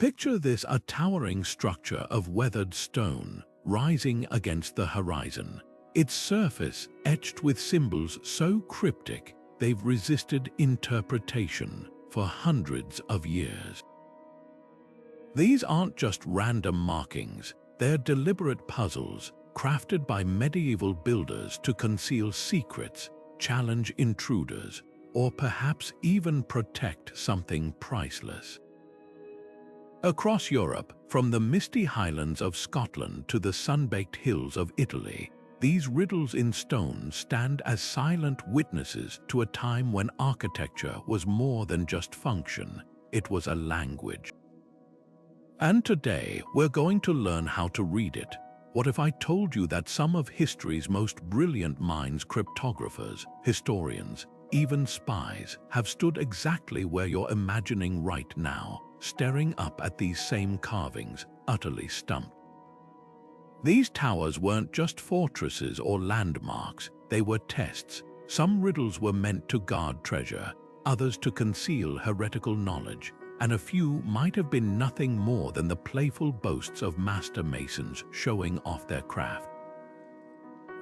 Picture this: a towering structure of weathered stone rising against the horizon, its surface etched with symbols so cryptic they've resisted interpretation for hundreds of years. These aren't just random markings, they're deliberate puzzles crafted by medieval builders to conceal secrets, challenge intruders, or perhaps even protect something priceless. Across Europe, from the misty highlands of Scotland to the sun-baked hills of Italy, these riddles in stone stand as silent witnesses to a time when architecture was more than just function, it was a language. And today, we're going to learn how to read it. What if I told you that some of history's most brilliant minds, cryptographers, historians, even spies, have stood exactly where you're imagining right now, staring up at these same carvings, utterly stumped? These towers weren't just fortresses or landmarks, they were tests. Some riddles were meant to guard treasure, others to conceal heretical knowledge, and a few might have been nothing more than the playful boasts of master masons showing off their craft.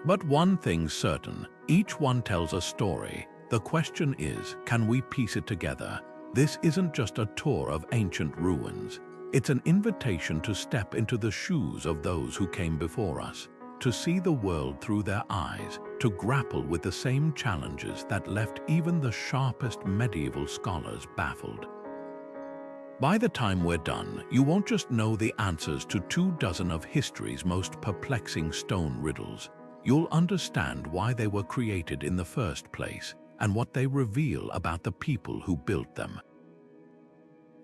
But one thing's certain, each one tells a story. The question is, can we piece it together? This isn't just a tour of ancient ruins. It's an invitation to step into the shoes of those who came before us, to see the world through their eyes, to grapple with the same challenges that left even the sharpest medieval scholars baffled. By the time we're done, you won't just know the answers to 24 of history's most perplexing stone riddles. You'll understand why they were created in the first place and what they reveal about the people who built them.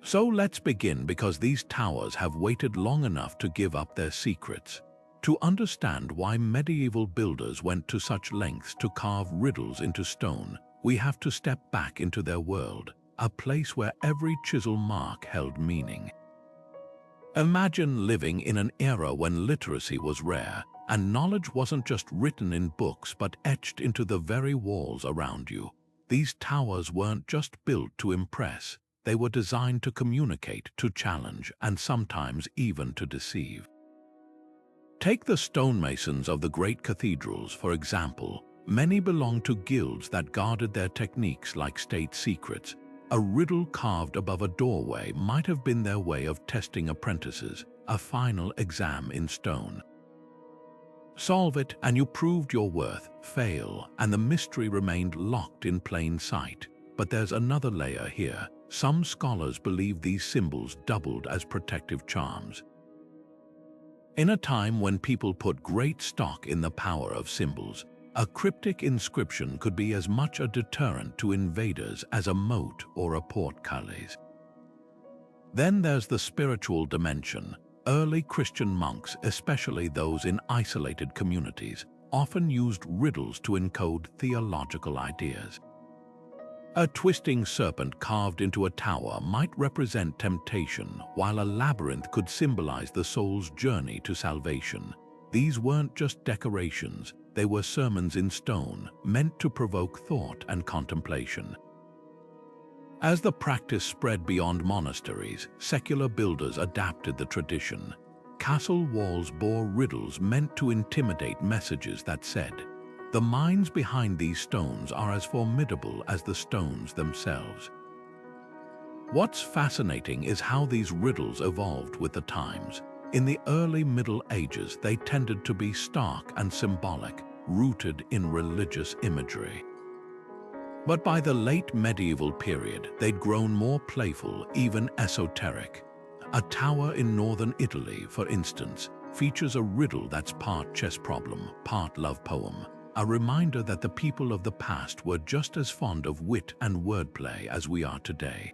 So let's begin, because these towers have waited long enough to give up their secrets. To understand why medieval builders went to such lengths to carve riddles into stone, we have to step back into their world, a place where every chisel mark held meaning. Imagine living in an era when literacy was rare, and knowledge wasn't just written in books but etched into the very walls around you. These towers weren't just built to impress, they were designed to communicate, to challenge, and sometimes even to deceive. Take the stonemasons of the great cathedrals, for example. Many belonged to guilds that guarded their techniques like state secrets. A riddle carved above a doorway might have been their way of testing apprentices, a final exam in stone. Solve it and you proved your worth. Fail and the mystery remained locked in plain sight. But there's another layer here. Some scholars believe these symbols doubled as protective charms. In a time when people put great stock in the power of symbols, a cryptic inscription could be as much a deterrent to invaders as a moat or a portcullis. Then there's the spiritual dimension. Early Christian monks, especially those in isolated communities, often used riddles to encode theological ideas. A twisting serpent carved into a tower might represent temptation, while a labyrinth could symbolize the soul's journey to salvation. These weren't just decorations, they were sermons in stone, meant to provoke thought and contemplation. As the practice spread beyond monasteries, secular builders adapted the tradition. Castle walls bore riddles meant to intimidate, messages that said, "The minds behind these stones are as formidable as the stones themselves." What's fascinating is how these riddles evolved with the times. In the early Middle Ages, they tended to be stark and symbolic, rooted in religious imagery. But by the late medieval period, they'd grown more playful, even esoteric. A tower in northern Italy, for instance, features a riddle that's part chess problem, part love poem, a reminder that the people of the past were just as fond of wit and wordplay as we are today.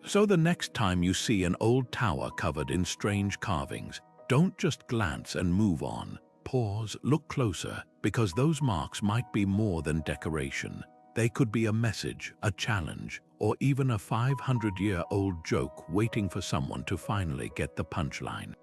So the next time you see an old tower covered in strange carvings, don't just glance and move on. Pause, look closer, because those marks might be more than decoration. They could be a message, a challenge, or even a 500-year-old joke waiting for someone to finally get the punchline.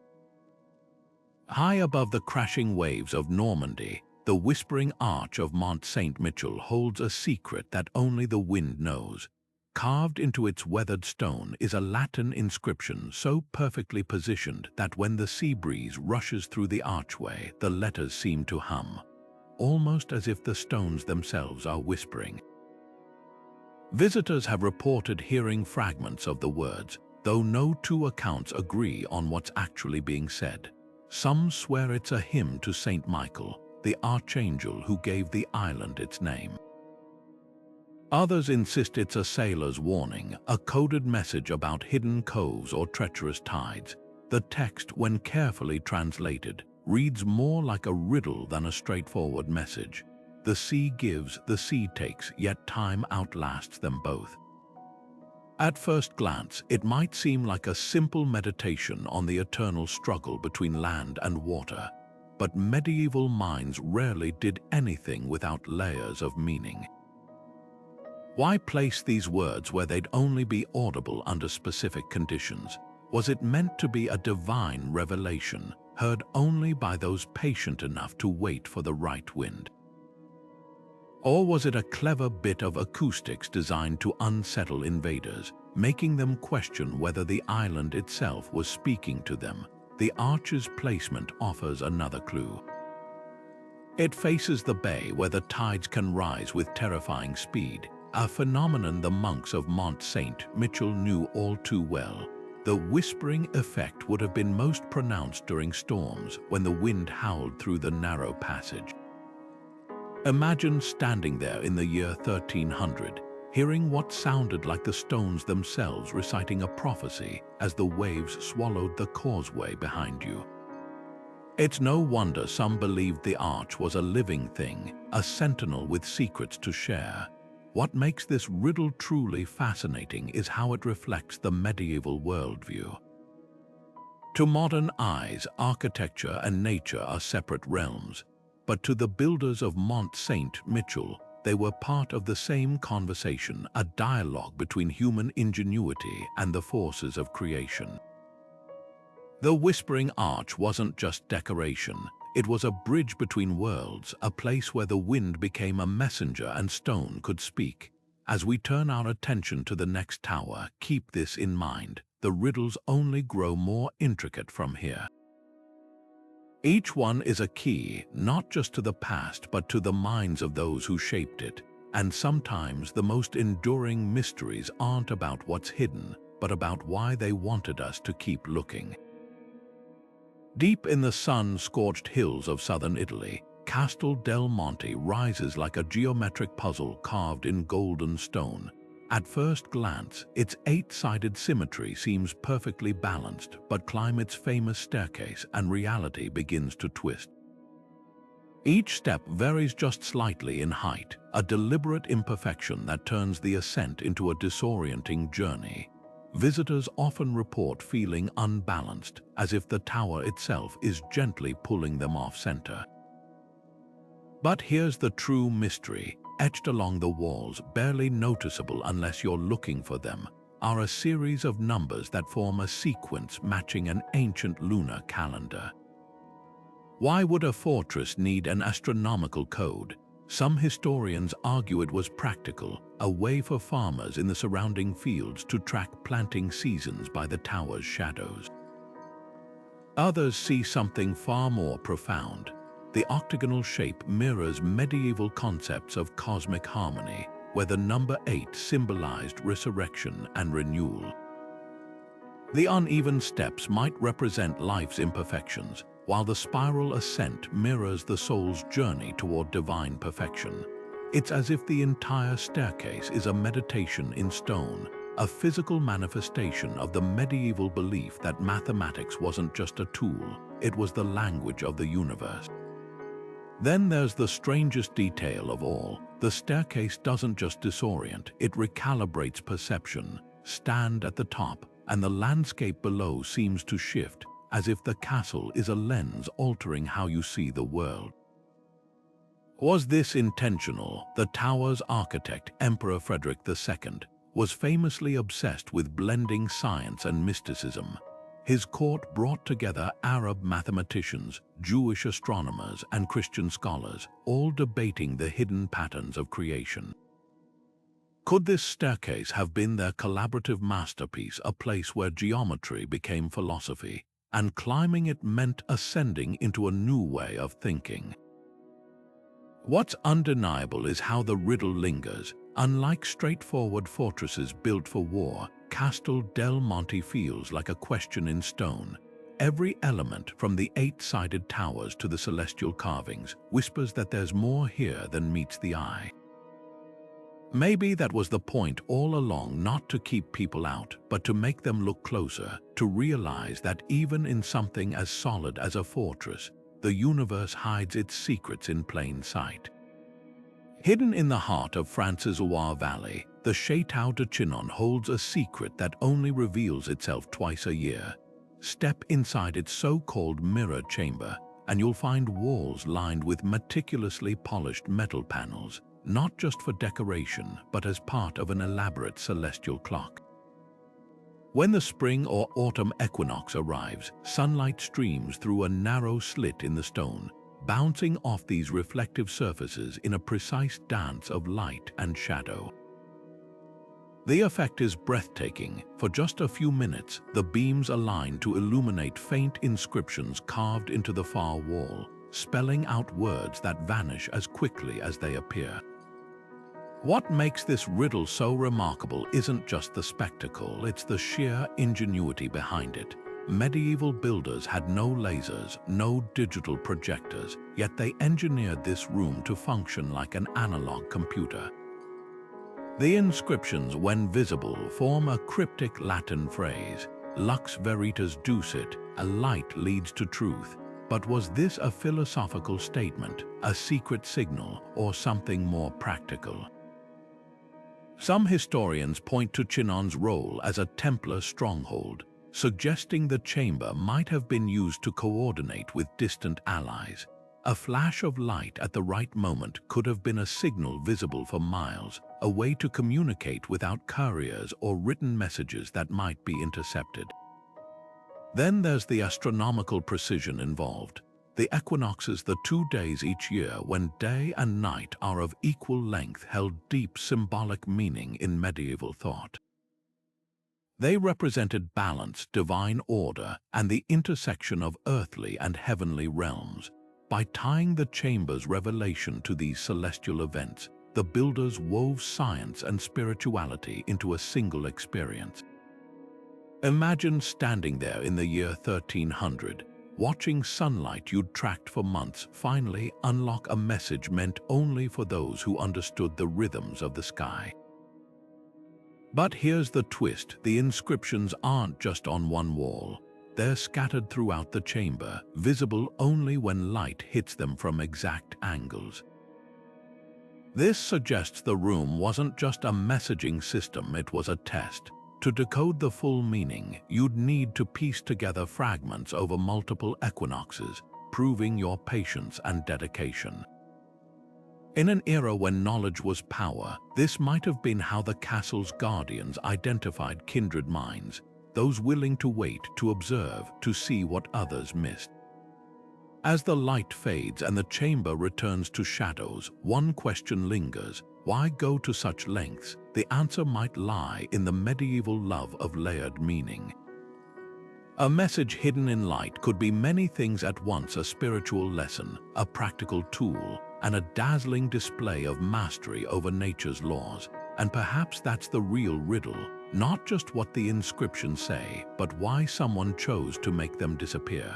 High above the crashing waves of Normandy, the whispering arch of Mont Saint-Michel holds a secret that only the wind knows. Carved into its weathered stone is a Latin inscription so perfectly positioned that when the sea breeze rushes through the archway, the letters seem to hum, almost as if the stones themselves are whispering. Visitors have reported hearing fragments of the words, though no two accounts agree on what's actually being said. Some swear it's a hymn to Saint Michael, the archangel who gave the island its name. Others insist it's a sailor's warning, a coded message about hidden coves or treacherous tides. The text, when carefully translated, reads more like a riddle than a straightforward message. The sea gives, the sea takes, yet time outlasts them both. At first glance, it might seem like a simple meditation on the eternal struggle between land and water, but medieval minds rarely did anything without layers of meaning. Why place these words where they'd only be audible under specific conditions? Was it meant to be a divine revelation, heard only by those patient enough to wait for the right wind? Or was it a clever bit of acoustics designed to unsettle invaders, making them question whether the island itself was speaking to them? The arch's placement offers another clue. It faces the bay where the tides can rise with terrifying speed, a phenomenon the monks of Mont Saint Michel knew all too well. The whispering effect would have been most pronounced during storms when the wind howled through the narrow passage. Imagine standing there in the year 1300, hearing what sounded like the stones themselves reciting a prophecy as the waves swallowed the causeway behind you. It's no wonder some believed the arch was a living thing, a sentinel with secrets to share. What makes this riddle truly fascinating is how it reflects the medieval worldview. To modern eyes, architecture and nature are separate realms, but to the builders of Mont Saint Michel, they were part of the same conversation, a dialogue between human ingenuity and the forces of creation. The Whispering Arch wasn't just decoration. It was a bridge between worlds, a place where the wind became a messenger and stone could speak. As we turn our attention to the next tower, keep this in mind. The riddles only grow more intricate from here. Each one is a key, not just to the past, but to the minds of those who shaped it. And sometimes the most enduring mysteries aren't about what's hidden, but about why they wanted us to keep looking. Deep in the sun-scorched hills of southern Italy, Castel del Monte rises like a geometric puzzle carved in golden stone. At first glance, its eight-sided symmetry seems perfectly balanced, but climb its famous staircase and reality begins to twist. Each step varies just slightly in height, a deliberate imperfection that turns the ascent into a disorienting journey. Visitors often report feeling unbalanced, as if the tower itself is gently pulling them off center. But here's the true mystery. Etched along the walls, barely noticeable unless you're looking for them, are a series of numbers that form a sequence matching an ancient lunar calendar. Why would a fortress need an astronomical code? Some historians argue it was practical, a way for farmers in the surrounding fields to track planting seasons by the tower's shadows. Others see something far more profound. The octagonal shape mirrors medieval concepts of cosmic harmony, where the number 8 symbolized resurrection and renewal. The uneven steps might represent life's imperfections, while the spiral ascent mirrors the soul's journey toward divine perfection. It's as if the entire staircase is a meditation in stone, a physical manifestation of the medieval belief that mathematics wasn't just a tool, it was the language of the universe. Then there's the strangest detail of all. The staircase doesn't just disorient, it recalibrates perception. Stand at the top, and the landscape below seems to shift, as if the castle is a lens altering how you see the world. Was this intentional? The tower's architect, Emperor Frederick II, was famously obsessed with blending science and mysticism. His court brought together Arab mathematicians, Jewish astronomers, and Christian scholars, all debating the hidden patterns of creation. Could this staircase have been their collaborative masterpiece, a place where geometry became philosophy, and climbing it meant ascending into a new way of thinking? What's undeniable is how the riddle lingers. Unlike straightforward fortresses built for war, Castel del Monte feels like a question in stone. Every element, from the eight-sided towers to the celestial carvings, whispers that there's more here than meets the eye. Maybe that was the point all along, not to keep people out, but to make them look closer, to realize that even in something as solid as a fortress, the universe hides its secrets in plain sight. Hidden in the heart of France's Loire Valley, the Shaytau de Chinon holds a secret that only reveals itself twice a year. Step inside its so-called mirror chamber, and you'll find walls lined with meticulously polished metal panels, not just for decoration, but as part of an elaborate celestial clock. When the spring or autumn equinox arrives, sunlight streams through a narrow slit in the stone, bouncing off these reflective surfaces in a precise dance of light and shadow. The effect is breathtaking. For just a few minutes, the beams align to illuminate faint inscriptions carved into the far wall, spelling out words that vanish as quickly as they appear. What makes this riddle so remarkable isn't just the spectacle, it's the sheer ingenuity behind it. Medieval builders had no lasers, no digital projectors, yet they engineered this room to function like an analog computer. The inscriptions, when visible, form a cryptic Latin phrase, lux veritas ducit, a light leads to truth. But was this a philosophical statement, a secret signal, or something more practical? Some historians point to Chinon's role as a Templar stronghold, suggesting the chamber might have been used to coordinate with distant allies. A flash of light at the right moment could have been a signal visible for miles, a way to communicate without couriers or written messages that might be intercepted. Then there's the astronomical precision involved. The equinoxes, the 2 days each year when day and night are of equal length, held deep symbolic meaning in medieval thought. They represented balance, divine order, and the intersection of earthly and heavenly realms. By tying the chamber's revelation to these celestial events, the builders wove science and spirituality into a single experience. Imagine standing there in the year 1300, watching sunlight you'd tracked for months finally unlock a message meant only for those who understood the rhythms of the sky. But here's the twist: the inscriptions aren't just on one wall. They're scattered throughout the chamber, visible only when light hits them from exact angles. This suggests the room wasn't just a messaging system, it was a test. To decode the full meaning, you'd need to piece together fragments over multiple equinoxes, proving your patience and dedication. In an era when knowledge was power, this might have been how the castle's guardians identified kindred minds, those willing to wait, to observe, to see what others missed. As the light fades and the chamber returns to shadows, one question lingers: why go to such lengths? The answer might lie in the medieval love of layered meaning. A message hidden in light could be many things at once: a spiritual lesson, a practical tool, and a dazzling display of mastery over nature's laws. And perhaps that's the real riddle, not just what the inscriptions say, but why someone chose to make them disappear.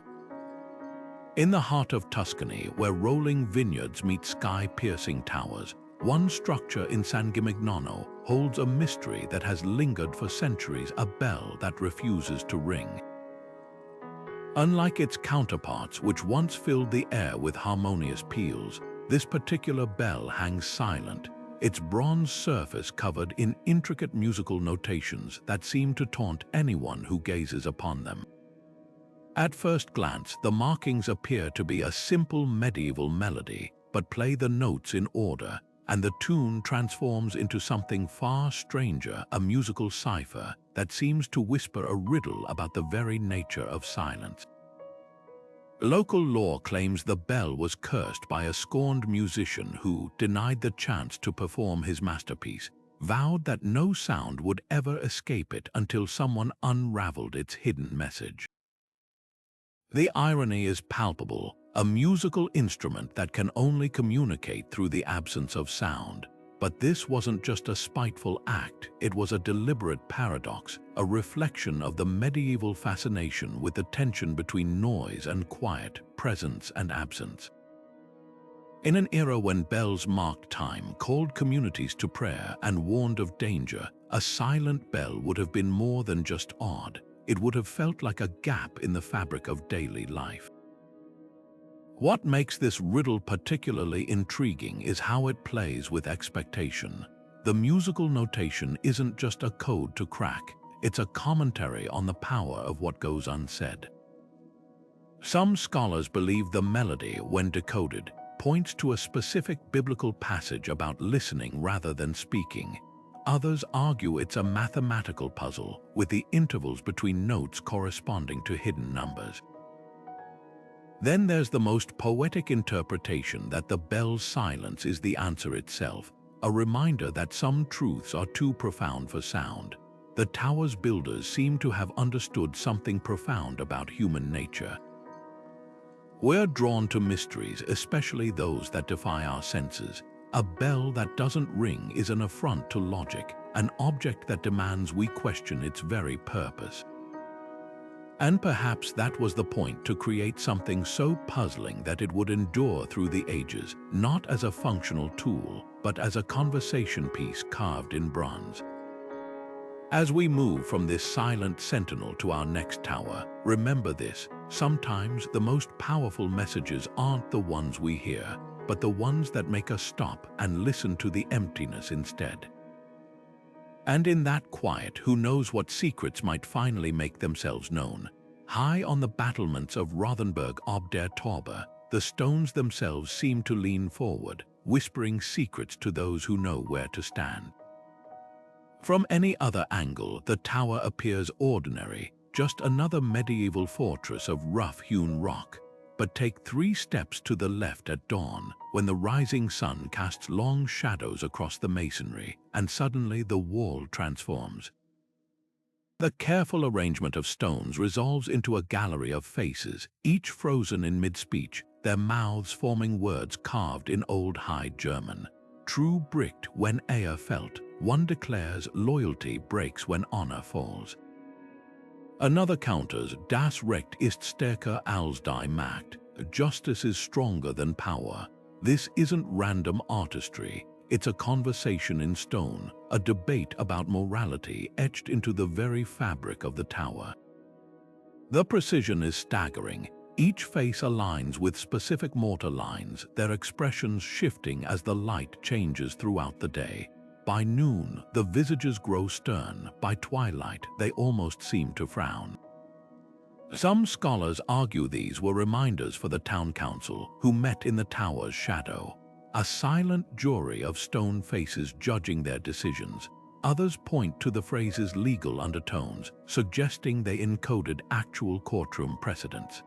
In the heart of Tuscany, where rolling vineyards meet sky-piercing towers, one structure in San Gimignano holds a mystery that has lingered for centuries: a bell that refuses to ring. Unlike its counterparts, which once filled the air with harmonious peals, this particular bell hangs silent, its bronze surface covered in intricate musical notations that seem to taunt anyone who gazes upon them. At first glance, the markings appear to be a simple medieval melody, but play the notes in order, and the tune transforms into something far stranger: a musical cipher that seems to whisper a riddle about the very nature of silence. Local lore claims the bell was cursed by a scorned musician who denied the chance to perform his masterpiece, vowed that no sound would ever escape it until someone unraveled its hidden message. The irony is palpable, a musical instrument that can only communicate through the absence of sound. But this wasn't just a spiteful act, it was a deliberate paradox, a reflection of the medieval fascination with the tension between noise and quiet, presence and absence. In an era when bells marked time, called communities to prayer, and warned of danger, a silent bell would have been more than just odd. It would have felt like a gap in the fabric of daily life. What makes this riddle particularly intriguing is how it plays with expectation. The musical notation isn't just a code to crack, it's a commentary on the power of what goes unsaid. Some scholars believe the melody, when decoded, points to a specific biblical passage about listening rather than speaking. Others argue it's a mathematical puzzle, with the intervals between notes corresponding to hidden numbers. Then there's the most poetic interpretation that the bell's silence is the answer itself, a reminder that some truths are too profound for sound. The tower's builders seem to have understood something profound about human nature. We're drawn to mysteries, especially those that defy our senses. A bell that doesn't ring is an affront to logic, an object that demands we question its very purpose. And perhaps that was the point, to create something so puzzling that it would endure through the ages, not as a functional tool, but as a conversation piece carved in bronze. As we move from this silent sentinel to our next tower, remember this: sometimes the most powerful messages aren't the ones we hear, but the ones that make us stop and listen to the emptiness instead. And in that quiet, who knows what secrets might finally make themselves known? High on the battlements of Rothenburg ob der Tauber, the stones themselves seem to lean forward, whispering secrets to those who know where to stand. From any other angle, the tower appears ordinary, just another medieval fortress of rough-hewn rock. But take 3 steps to the left at dawn, when the rising sun casts long shadows across the masonry, and suddenly the wall transforms. The careful arrangement of stones resolves into a gallery of faces, each frozen in mid-speech, their mouths forming words carved in Old High German. True bricht when Ehr fällt, one declares loyalty breaks when honor falls. Another counters, Das Recht ist stärker als die Macht, justice is stronger than power. This isn't random artistry, it's a conversation in stone, a debate about morality etched into the very fabric of the tower. The precision is staggering. Each face aligns with specific mortar lines, their expressions shifting as the light changes throughout the day. By noon, the visages grow stern. By twilight, they almost seem to frown. Some scholars argue these were reminders for the town council, who met in the tower's shadow, a silent jury of stone faces judging their decisions. Others point to the phrase's legal undertones, suggesting they encoded actual courtroom precedents.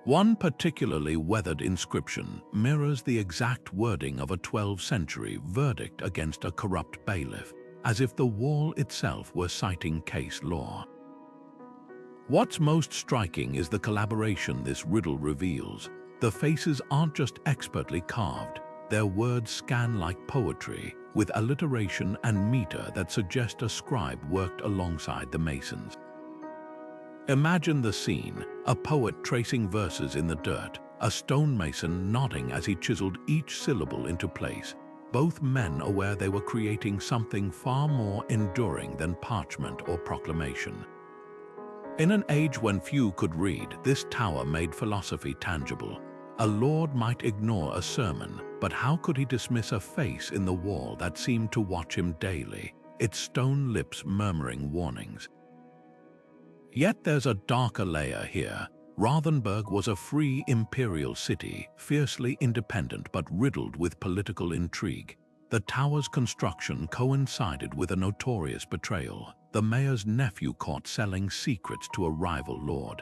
One particularly weathered inscription mirrors the exact wording of a 12th century verdict against a corrupt bailiff, as if the wall itself were citing case law. What's most striking is the collaboration this riddle reveals. The faces aren't just expertly carved, their words scan like poetry, with alliteration and meter that suggest a scribe worked alongside the masons. Imagine the scene: a poet tracing verses in the dirt, a stonemason nodding as he chiseled each syllable into place, both men aware they were creating something far more enduring than parchment or proclamation. In an age when few could read, this tower made philosophy tangible. A lord might ignore a sermon, but how could he dismiss a face in the wall that seemed to watch him daily, its stone lips murmuring warnings? Yet there's a darker layer here. Rothenburg was a free imperial city, fiercely independent but riddled with political intrigue. The tower's construction coincided with a notorious betrayal, the mayor's nephew caught selling secrets to a rival lord.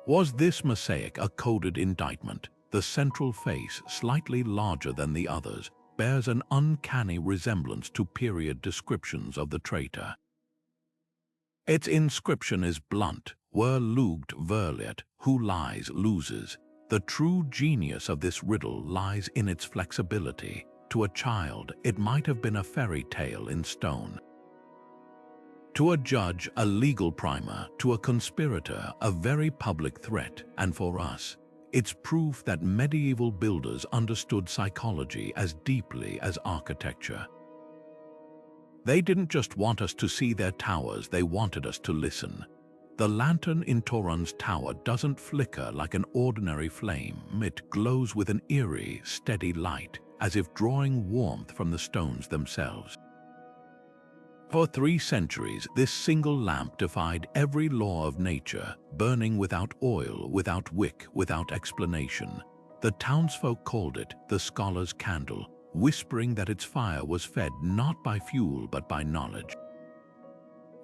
Was this mosaic a coded indictment, the central face slightly larger than the others, bears an uncanny resemblance to period descriptions of the traitor. Its inscription is blunt, "Wer lügt verliert," who lies loses. The true genius of this riddle lies in its flexibility. To a child, it might have been a fairy tale in stone. To a judge, a legal primer; to a conspirator, a very public threat; and for us, it's proof that medieval builders understood psychology as deeply as architecture. They didn't just want us to see their towers, they wanted us to listen. The lantern in Torren's tower doesn't flicker like an ordinary flame. It glows with an eerie, steady light, as if drawing warmth from the stones themselves. For 3 centuries, this single lamp defied every law of nature, burning without oil, without wick, without explanation. The townsfolk called it the scholar's candle, whispering that its fire was fed not by fuel but by knowledge.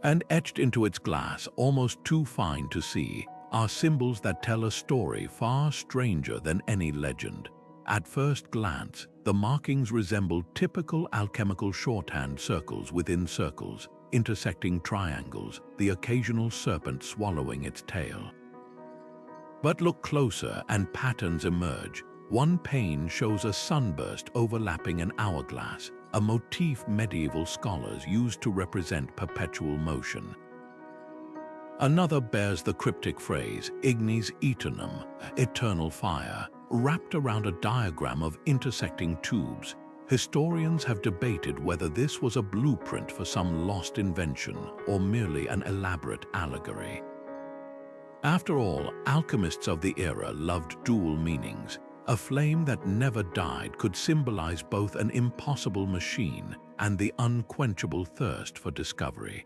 And etched into its glass, almost too fine to see, are symbols that tell a story far stranger than any legend. At first glance, the markings resemble typical alchemical shorthand circles within circles, intersecting triangles, the occasional serpent swallowing its tail. But look closer and patterns emerge. One pane shows a sunburst overlapping an hourglass, a motif medieval scholars used to represent perpetual motion. Another bears the cryptic phrase, ignis eternum, eternal fire, wrapped around a diagram of intersecting tubes. Historians have debated whether this was a blueprint for some lost invention or merely an elaborate allegory. After all, alchemists of the era loved dual meanings. A flame that never died could symbolize both an impossible machine and the unquenchable thirst for discovery.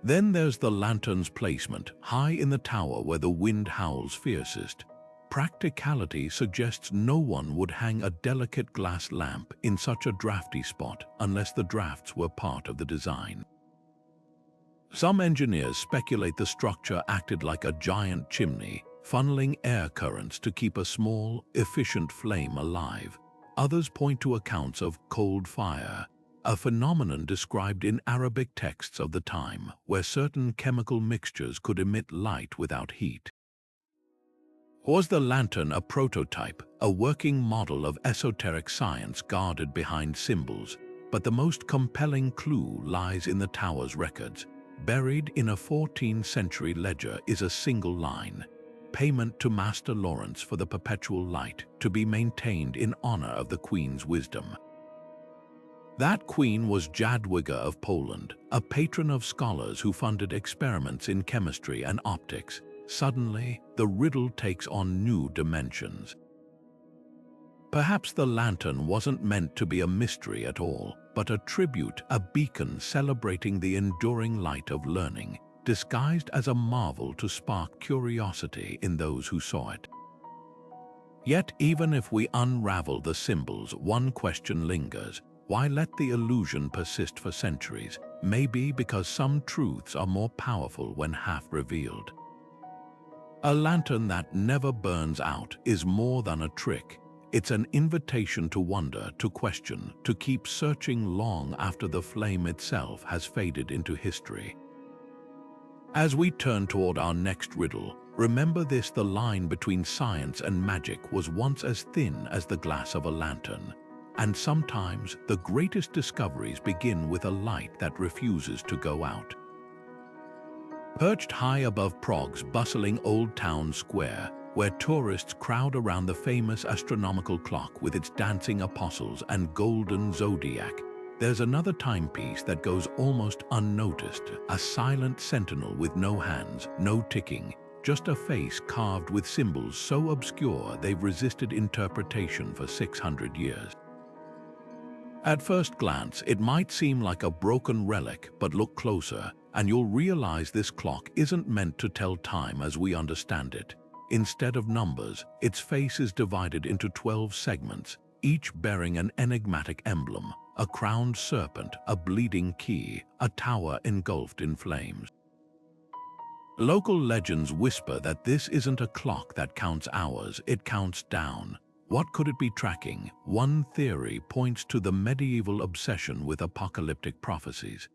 Then there's the lantern's placement, high in the tower where the wind howls fiercest. Practicality suggests no one would hang a delicate glass lamp in such a drafty spot unless the drafts were part of the design. Some engineers speculate the structure acted like a giant chimney, funneling air currents to keep a small, efficient flame alive. Others point to accounts of cold fire, a phenomenon described in Arabic texts of the time, where certain chemical mixtures could emit light without heat. Was the lantern a prototype, a working model of esoteric science guarded behind symbols? But the most compelling clue lies in the tower's records. Buried in a 14th century ledger is a single line: payment to Master Lawrence for the perpetual light, to be maintained in honor of the Queen's wisdom. That queen was Jadwiga of Poland, a patron of scholars who funded experiments in chemistry and optics. Suddenly, the riddle takes on new dimensions. Perhaps the lantern wasn't meant to be a mystery at all, but a tribute, a beacon celebrating the enduring light of learning, disguised as a marvel to spark curiosity in those who saw it. Yet, even if we unravel the symbols, one question lingers. Why let the illusion persist for centuries? Maybe because some truths are more powerful when half revealed. A lantern that never burns out is more than a trick. It's an invitation to wonder, to question, to keep searching long after the flame itself has faded into history. As we turn toward our next riddle, remember this: the line between science and magic was once as thin as the glass of a lantern. And sometimes the greatest discoveries begin with a light that refuses to go out. Perched high above Prague's bustling old town square, where tourists crowd around the famous astronomical clock with its dancing apostles and golden zodiac, there's another timepiece that goes almost unnoticed, a silent sentinel with no hands, no ticking, just a face carved with symbols so obscure they've resisted interpretation for 600 years. At first glance, it might seem like a broken relic, but look closer, and you'll realize this clock isn't meant to tell time as we understand it. Instead of numbers, its face is divided into 12 segments, each bearing an enigmatic emblem: a crowned serpent, a bleeding key, a tower engulfed in flames. Local legends whisper that this isn't a clock that counts hours, it counts down. What could it be tracking? One theory points to the medieval obsession with apocalyptic prophecies.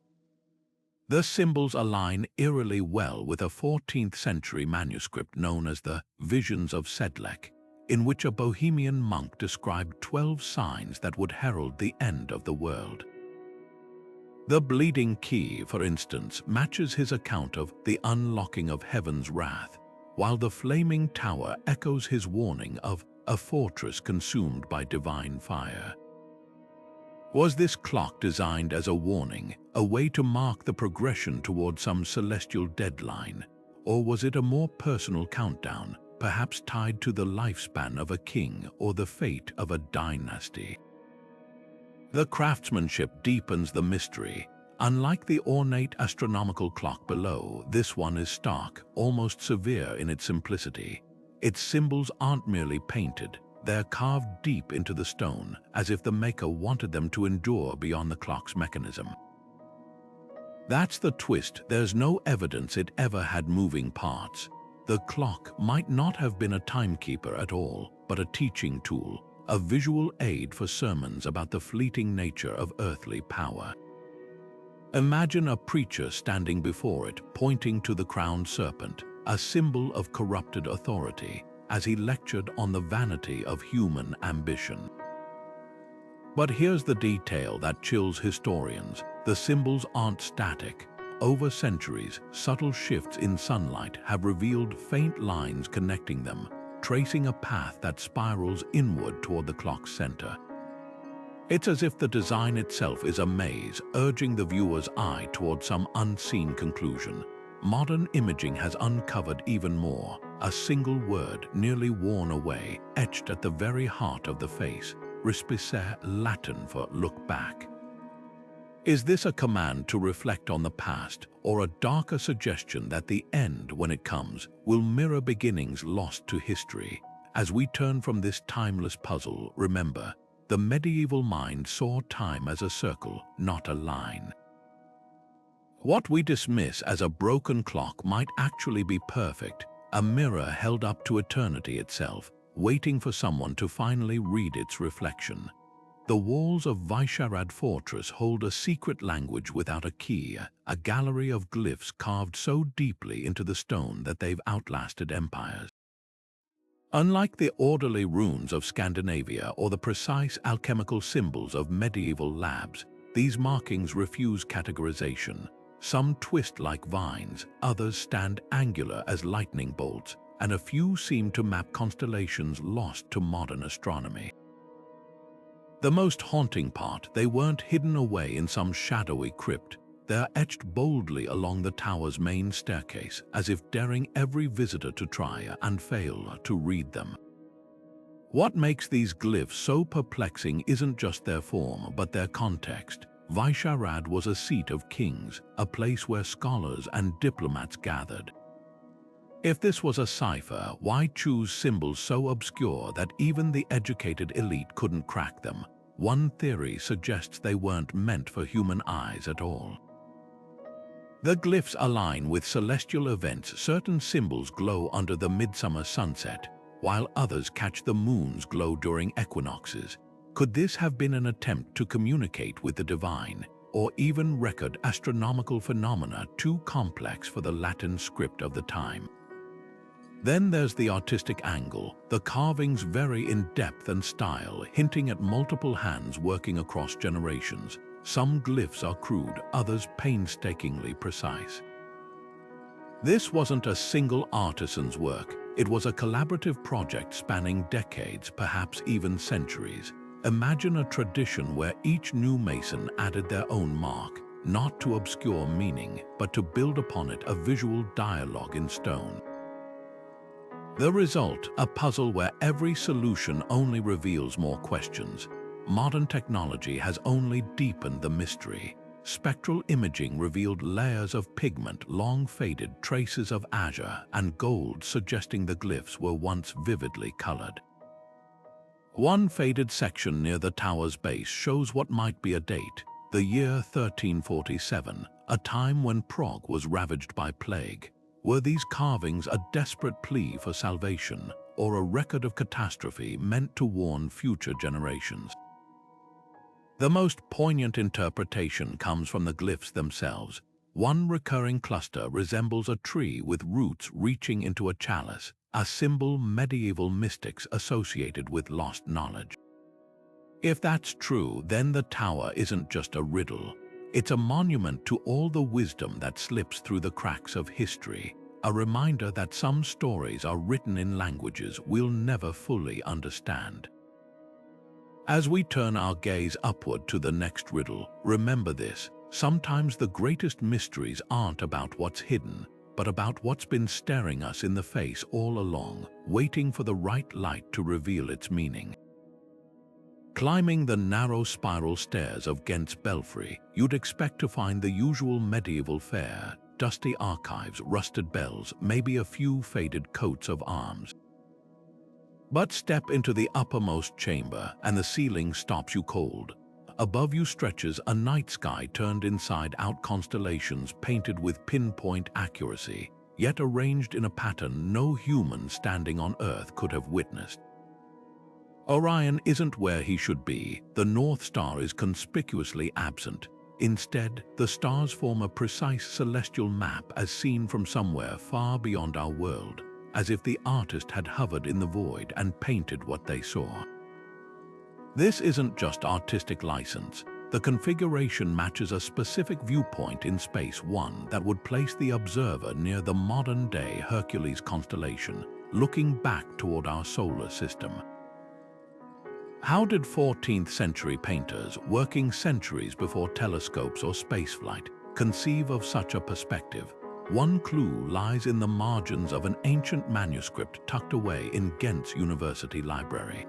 The symbols align eerily well with a 14th century manuscript known as the Visions of Sedlec, in which a Bohemian monk described 12 signs that would herald the end of the world. The bleeding key, for instance, matches his account of the unlocking of heaven's wrath, while the flaming tower echoes his warning of a fortress consumed by divine fire. Was this clock designed as a warning, a way to mark the progression toward some celestial deadline, or was it a more personal countdown, perhaps tied to the lifespan of a king or the fate of a dynasty? The craftsmanship deepens the mystery. Unlike the ornate astronomical clock below, this one is stark, almost severe in its simplicity. Its symbols aren't merely painted, they're carved deep into the stone, as if the maker wanted them to endure beyond the clock's mechanism. That's the twist. There's no evidence it ever had moving parts. The clock might not have been a timekeeper at all, but a teaching tool, a visual aid for sermons about the fleeting nature of earthly power. Imagine a preacher standing before it, pointing to the crowned serpent, a symbol of corrupted authority, as he lectured on the vanity of human ambition. But here's the detail that chills historians. The symbols aren't static. Over centuries, subtle shifts in sunlight have revealed faint lines connecting them, tracing a path that spirals inward toward the clock's center. It's as if the design itself is a maze, urging the viewer's eye toward some unseen conclusion. Modern imaging has uncovered even more, a single word nearly worn away, etched at the very heart of the face, respice, Latin for look back. Is this a command to reflect on the past, or a darker suggestion that the end, when it comes, will mirror beginnings lost to history? As we turn from this timeless puzzle, remember, the medieval mind saw time as a circle, not a line. What we dismiss as a broken clock might actually be perfect, a mirror held up to eternity itself, waiting for someone to finally read its reflection. The walls of Vicharad fortress hold a secret language without a key, a gallery of glyphs carved so deeply into the stone that they've outlasted empires. Unlike the orderly runes of Scandinavia or the precise alchemical symbols of medieval labs, these markings refuse categorization. Some twist like vines, others stand angular as lightning bolts, and a few seem to map constellations lost to modern astronomy. The most haunting part, they weren't hidden away in some shadowy crypt. They're etched boldly along the tower's main staircase, as if daring every visitor to try and fail to read them. What makes these glyphs so perplexing isn't just their form, but their context. Vicharad was a seat of kings, a place where scholars and diplomats gathered. If this was a cipher, why choose symbols so obscure that even the educated elite couldn't crack them? One theory suggests they weren't meant for human eyes at all. The glyphs align with celestial events. Certain symbols glow under the midsummer sunset, while others catch the moon's glow during equinoxes. Could this have been an attempt to communicate with the divine, or even record astronomical phenomena too complex for the Latin script of the time? Then there's the artistic angle. The carvings vary in depth and style, hinting at multiple hands working across generations. Some glyphs are crude, others painstakingly precise. This wasn't a single artisan's work. It was a collaborative project spanning decades, perhaps even centuries. Imagine a tradition where each new mason added their own mark, not to obscure meaning, but to build upon it a visual dialogue in stone. The result, a puzzle where every solution only reveals more questions. Modern technology has only deepened the mystery. Spectral imaging revealed layers of pigment, long faded traces of azure and gold, suggesting the glyphs were once vividly colored. One faded section near the tower's base shows what might be a date, the year 1347, a time when Prague was ravaged by plague. Were these carvings a desperate plea for salvation, or a record of catastrophe meant to warn future generations. The most poignant interpretation comes from the glyphs themselves. One recurring cluster resembles a tree with roots reaching into a chalice, a symbol medieval mystics associated with lost knowledge. If that's true, then the tower isn't just a riddle. It's a monument to all the wisdom that slips through the cracks of history, a reminder that some stories are written in languages we'll never fully understand. As we turn our gaze upward to the next riddle, remember this: sometimes the greatest mysteries aren't about what's hidden, but about what's been staring us in the face all along, waiting for the right light to reveal its meaning. Climbing the narrow spiral stairs of Ghent's Belfry, you'd expect to find the usual medieval fare: dusty archives, rusted bells, maybe a few faded coats of arms. But step into the uppermost chamber and the ceiling stops you cold. Above you stretches a night sky turned inside-out, constellations painted with pinpoint accuracy, yet arranged in a pattern no human standing on Earth could have witnessed. Orion isn't where he should be. The North Star is conspicuously absent. Instead, the stars form a precise celestial map as seen from somewhere far beyond our world, as if the artist had hovered in the void and painted what they saw. This isn't just artistic license. The configuration matches a specific viewpoint in space, one that would place the observer near the modern-day Hercules constellation, looking back toward our solar system. How did 14th century painters, working centuries before telescopes or spaceflight, conceive of such a perspective? One clue lies in the margins of an ancient manuscript tucked away in Ghent's university library.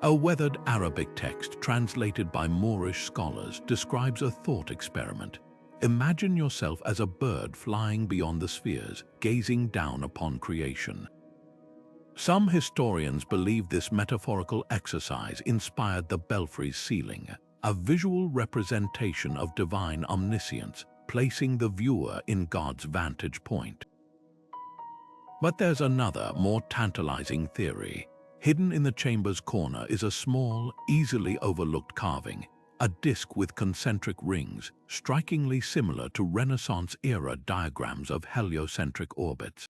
A weathered Arabic text translated by Moorish scholars describes a thought experiment. Imagine yourself as a bird flying beyond the spheres, gazing down upon creation. Some historians believe this metaphorical exercise inspired the Belfry's ceiling, a visual representation of divine omniscience, placing the viewer in God's vantage point. But there's another, more tantalizing theory. Hidden in the chamber's corner is a small, easily overlooked carving, a disc with concentric rings, strikingly similar to Renaissance-era diagrams of heliocentric orbits.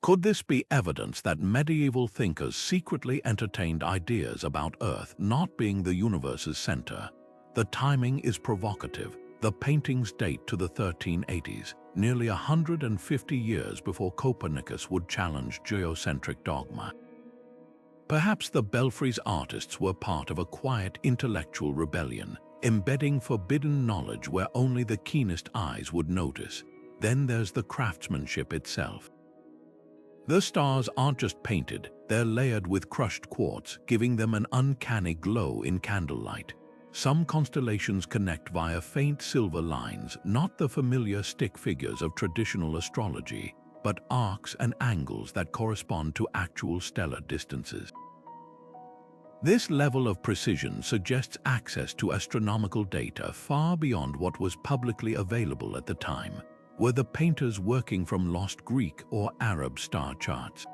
Could this be evidence that medieval thinkers secretly entertained ideas about Earth not being the universe's center? The timing is provocative. The paintings date to the 1380s, nearly 150 years before Copernicus would challenge geocentric dogma. Perhaps the Belfry's artists were part of a quiet intellectual rebellion, embedding forbidden knowledge where only the keenest eyes would notice. Then there's the craftsmanship itself. The stars aren't just painted, they're layered with crushed quartz, giving them an uncanny glow in candlelight. Some constellations connect via faint silver lines, not the familiar stick figures of traditional astrology, but arcs and angles that correspond to actual stellar distances. This level of precision suggests access to astronomical data far beyond what was publicly available at the time. Were the painters working from lost Greek or Arab star charts?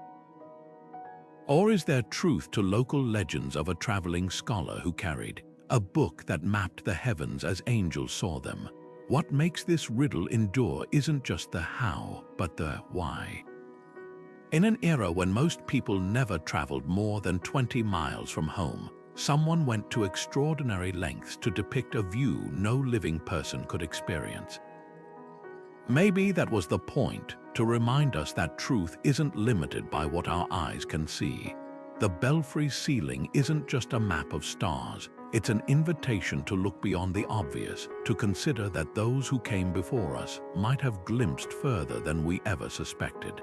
Or is there truth to local legends of a traveling scholar who carried a book that mapped the heavens as angels saw them? What makes this riddle endure isn't just the how, but the why. In an era when most people never traveled more than 20 miles from home, someone went to extraordinary lengths to depict a view no living person could experience. Maybe that was the point, to remind us that truth isn't limited by what our eyes can see. The Belfry's ceiling isn't just a map of stars. It's an invitation to look beyond the obvious, to consider that those who came before us might have glimpsed further than we ever suspected.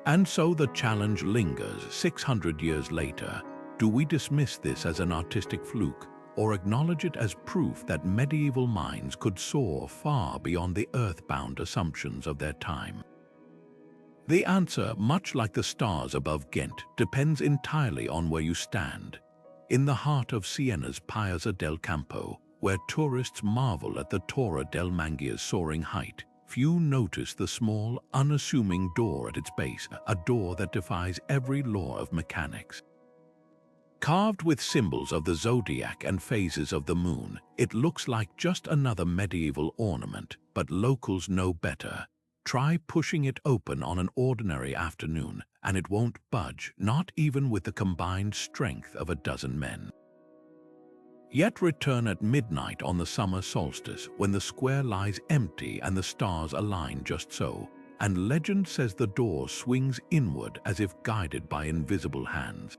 And so the challenge lingers 600 years later. Do we dismiss this as an artistic fluke, or acknowledge it as proof that medieval minds could soar far beyond the earthbound assumptions of their time? The answer, much like the stars above Ghent, depends entirely on where you stand. In the heart of Siena's Piazza del Campo, where tourists marvel at the Torre del Mangia's soaring height, few notice the small, unassuming door at its base, a door that defies every law of mechanics. Carved with symbols of the zodiac and phases of the moon, it looks like just another medieval ornament, but locals know better. Try pushing it open on an ordinary afternoon, and it won't budge, not even with the combined strength of a dozen men. Yet return at midnight on the summer solstice, when the square lies empty and the stars align just so, and legend says the door swings inward as if guided by invisible hands.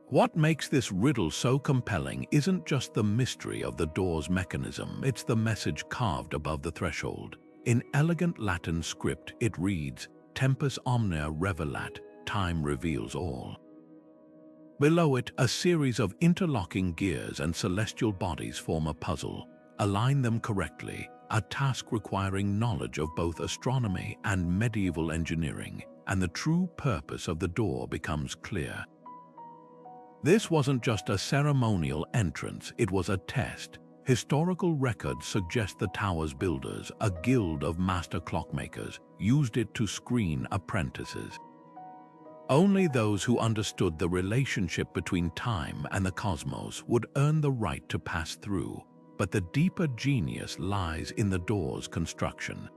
What makes this riddle so compelling isn't just the mystery of the door's mechanism, it's the message carved above the threshold. In elegant Latin script, it reads, "Tempus omnia revelat," time reveals all. Below it, a series of interlocking gears and celestial bodies form a puzzle. Align them correctly, a task requiring knowledge of both astronomy and medieval engineering, and the true purpose of the door becomes clear. This wasn't just a ceremonial entrance, it was a test. Historical records suggest the tower's builders, a guild of master clockmakers, used it to screen apprentices. Only those who understood the relationship between time and the cosmos would earn the right to pass through, but the deeper genius lies in the door's construction.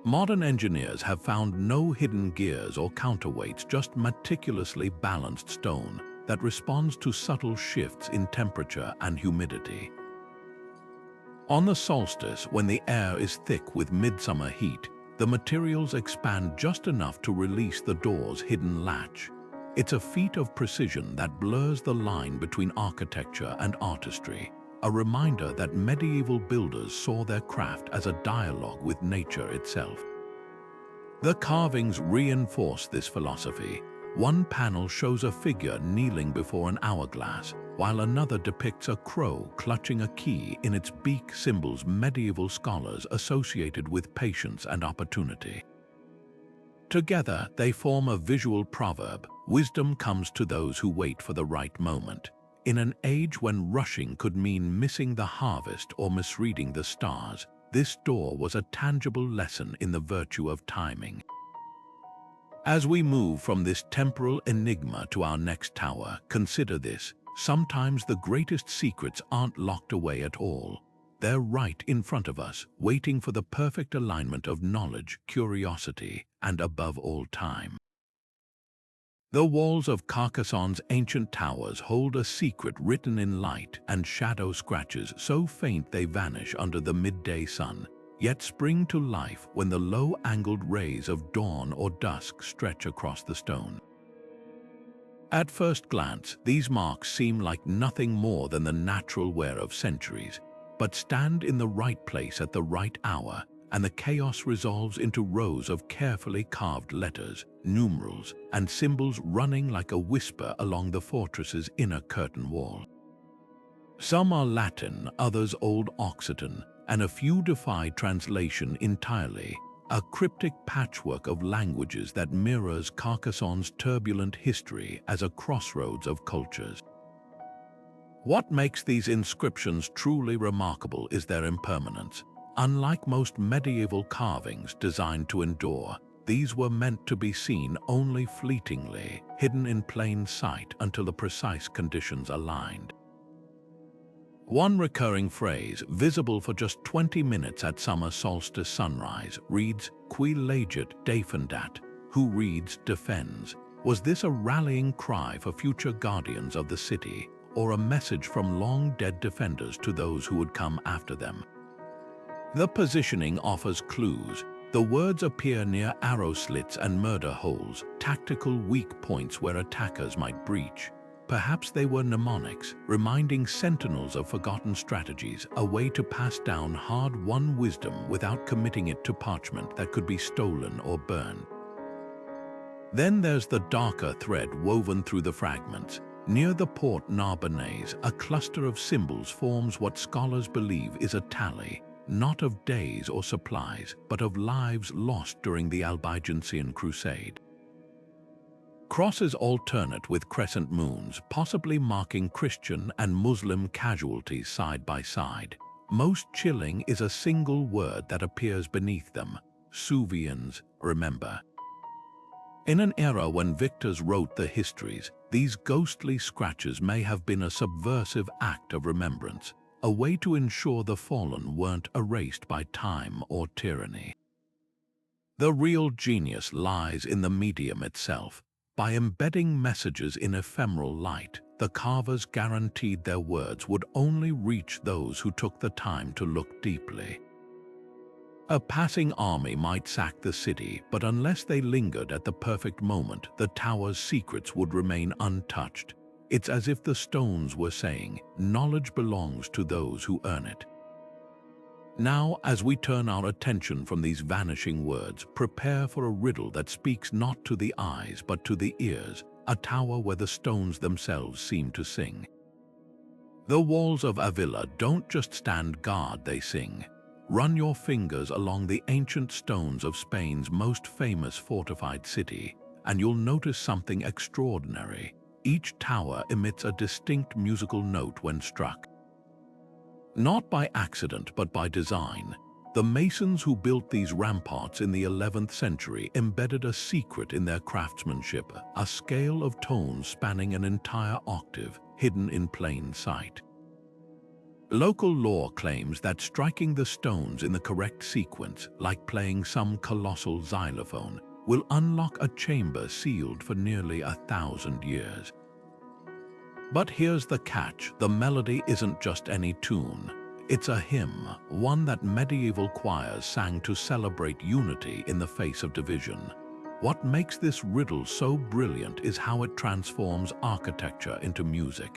Modern engineers have found no hidden gears or counterweights, just meticulously balanced stone that responds to subtle shifts in temperature and humidity. On the solstice, when the air is thick with midsummer heat, the materials expand just enough to release the door's hidden latch. It's a feat of precision that blurs the line between architecture and artistry, a reminder that medieval builders saw their craft as a dialogue with nature itself. The carvings reinforce this philosophy. One panel shows a figure kneeling before an hourglass, while another depicts a crow clutching a key in its beak, symbols medieval scholars associated with patience and opportunity. Together, they form a visual proverb: wisdom comes to those who wait for the right moment. In an age when rushing could mean missing the harvest or misreading the stars, this door was a tangible lesson in the virtue of timing. As we move from this temporal enigma to our next tower, consider this: sometimes the greatest secrets aren't locked away at all. They're right in front of us, waiting for the perfect alignment of knowledge, curiosity, and above all, time. The walls of Carcassonne's ancient towers hold a secret written in light and shadow scratches so faint they vanish under the midday sun, yet spring to life when the low-angled rays of dawn or dusk stretch across the stone. At first glance, these marks seem like nothing more than the natural wear of centuries, but stand in the right place at the right hour, and the chaos resolves into rows of carefully carved letters, numerals, and symbols running like a whisper along the fortress's inner curtain wall. Some are Latin, others Old Occitan, and a few defy translation entirely, a cryptic patchwork of languages that mirrors Carcassonne's turbulent history as a crossroads of cultures. What makes these inscriptions truly remarkable is their impermanence. Unlike most medieval carvings designed to endure, these were meant to be seen only fleetingly, hidden in plain sight until the precise conditions aligned. One recurring phrase, visible for just 20 minutes at summer solstice sunrise, reads, "Qui legit defendat," who reads defends. Was this a rallying cry for future guardians of the city, or a message from long-dead defenders to those who would come after them? The positioning offers clues. The words appear near arrow slits and murder holes, tactical weak points where attackers might breach. Perhaps they were mnemonics, reminding sentinels of forgotten strategies, a way to pass down hard-won wisdom without committing it to parchment that could be stolen or burned. Then there's the darker thread woven through the fragments. Near the Port Narbonnaise, a cluster of symbols forms what scholars believe is a tally, not of days or supplies, but of lives lost during the Albigensian Crusade. Crosses alternate with crescent moons, possibly marking Christian and Muslim casualties side by side. Most chilling is a single word that appears beneath them: Suvians, remember. In an era when victors wrote the histories, these ghostly scratches may have been a subversive act of remembrance, a way to ensure the fallen weren't erased by time or tyranny. The real genius lies in the medium itself. By embedding messages in ephemeral light, the carvers guaranteed their words would only reach those who took the time to look deeply. A passing army might sack the city, but unless they lingered at the perfect moment, the tower's secrets would remain untouched. It's as if the stones were saying, knowledge belongs to those who earn it. Now, as we turn our attention from these vanishing words, prepare for a riddle that speaks not to the eyes but to the ears, a tower where the stones themselves seem to sing. The walls of Avila don't just stand guard, they sing. Run your fingers along the ancient stones of Spain's most famous fortified city, and you'll notice something extraordinary. Each tower emits a distinct musical note when struck. Not by accident, but by design, the masons who built these ramparts in the 11th century embedded a secret in their craftsmanship, a scale of tones spanning an entire octave, hidden in plain sight. Local lore claims that striking the stones in the correct sequence, like playing some colossal xylophone, will unlock a chamber sealed for nearly 1,000 years. But here's the catch: the melody isn't just any tune. It's a hymn, one that medieval choirs sang to celebrate unity in the face of division. What makes this riddle so brilliant is how it transforms architecture into music.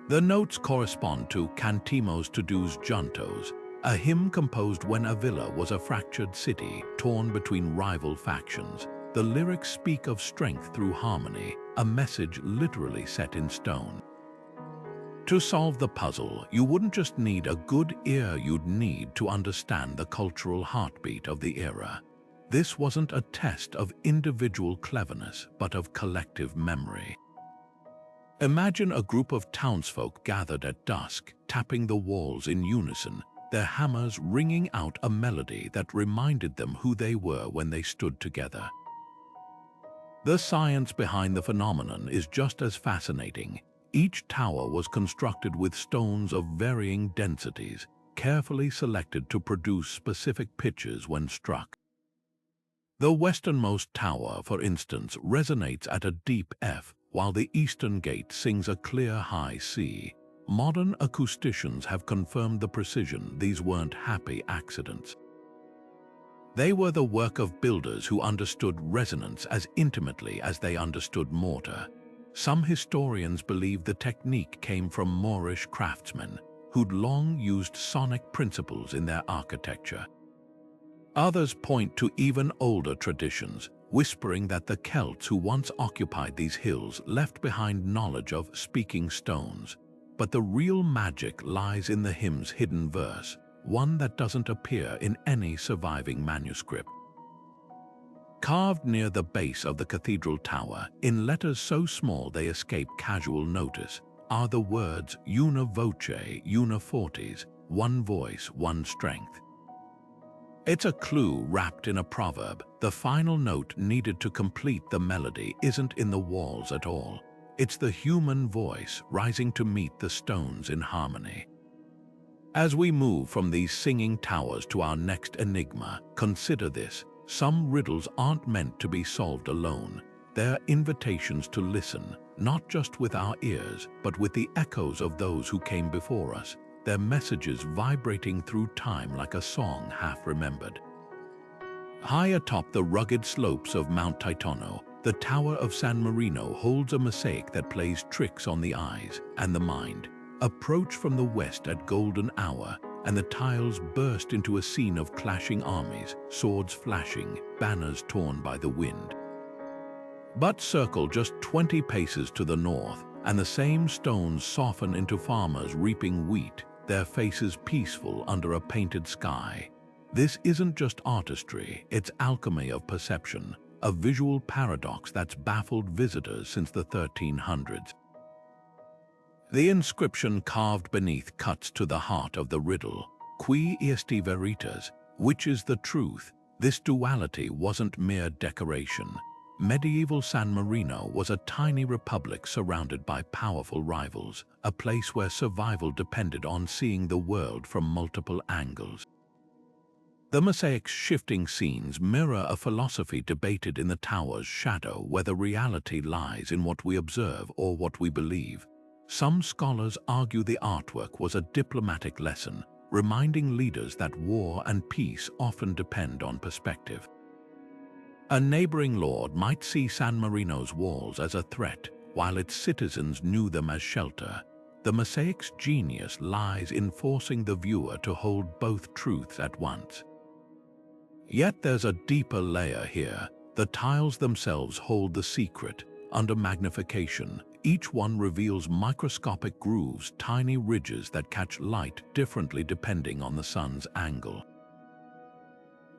The notes correspond to Cantimos Todos Juntos, a hymn composed when Avila was a fractured city, torn between rival factions. The lyrics speak of strength through harmony, a message literally set in stone. To solve the puzzle, you wouldn't just need a good ear, you'd need to understand the cultural heartbeat of the era. This wasn't a test of individual cleverness, but of collective memory. Imagine a group of townsfolk gathered at dusk, tapping the walls in unison, their hammers ringing out a melody that reminded them who they were when they stood together. The science behind the phenomenon is just as fascinating. Each tower was constructed with stones of varying densities, carefully selected to produce specific pitches when struck. The westernmost tower, for instance, resonates at a deep F, while the eastern gate sings a clear high C. Modern acousticians have confirmed the precision. These weren't happy accidents. They were the work of builders who understood resonance as intimately as they understood mortar. Some historians believe the technique came from Moorish craftsmen who'd long used sonic principles in their architecture. Others point to even older traditions, whispering that the Celts who once occupied these hills left behind knowledge of speaking stones. But the real magic lies in the hymn's hidden verse, one that doesn't appear in any surviving manuscript. Carved near the base of the cathedral tower, in letters so small they escape casual notice, are the words Una voce, una fortis, one voice, one strength. It's a clue wrapped in a proverb. The final note needed to complete the melody isn't in the walls at all. It's the human voice rising to meet the stones in harmony. As we move from these singing towers to our next enigma, consider this. Some riddles aren't meant to be solved alone. They're invitations to listen, not just with our ears, but with the echoes of those who came before us, their messages vibrating through time like a song half remembered. High atop the rugged slopes of Mount Titono, the Tower of San Marino holds a mosaic that plays tricks on the eyes and the mind. Approach from the west at golden hour, and the tiles burst into a scene of clashing armies, swords flashing, banners torn by the wind. But circle just 20 paces to the north, and the same stones soften into farmers reaping wheat, their faces peaceful under a painted sky. This isn't just artistry, it's alchemy of perception, a visual paradox that's baffled visitors since the 1300s. The inscription carved beneath cuts to the heart of the riddle, qui est veritas, which is the truth. This duality wasn't mere decoration. Medieval San Marino was a tiny republic surrounded by powerful rivals, a place where survival depended on seeing the world from multiple angles. The mosaic's shifting scenes mirror a philosophy debated in the tower's shadow, whether reality lies in what we observe or what we believe. Some scholars argue the artwork was a diplomatic lesson, reminding leaders that war and peace often depend on perspective. A neighboring lord might see San Marino's walls as a threat, while its citizens knew them as shelter. The mosaic's genius lies in forcing the viewer to hold both truths at once. Yet there's a deeper layer here. The tiles themselves hold the secret. Under magnification, each one reveals microscopic grooves, tiny ridges that catch light differently depending on the sun's angle.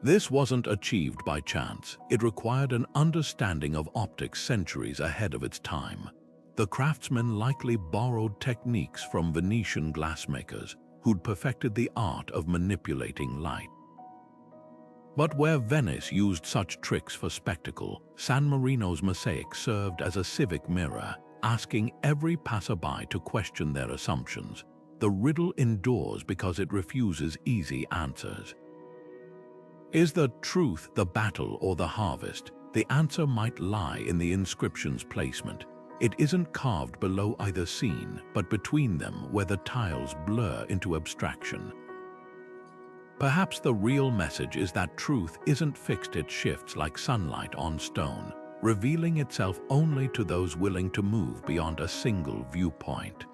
This wasn't achieved by chance. It required an understanding of optics centuries ahead of its time. The craftsmen likely borrowed techniques from Venetian glassmakers who'd perfected the art of manipulating light. But where Venice used such tricks for spectacle, San Marino's mosaic served as a civic mirror, asking every passerby to question their assumptions. The riddle endures because it refuses easy answers. Is the truth the battle or the harvest? The answer might lie in the inscription's placement. It isn't carved below either scene, but between them where the tiles blur into abstraction. Perhaps the real message is that truth isn't fixed, it shifts like sunlight on stone, revealing itself only to those willing to move beyond a single viewpoint.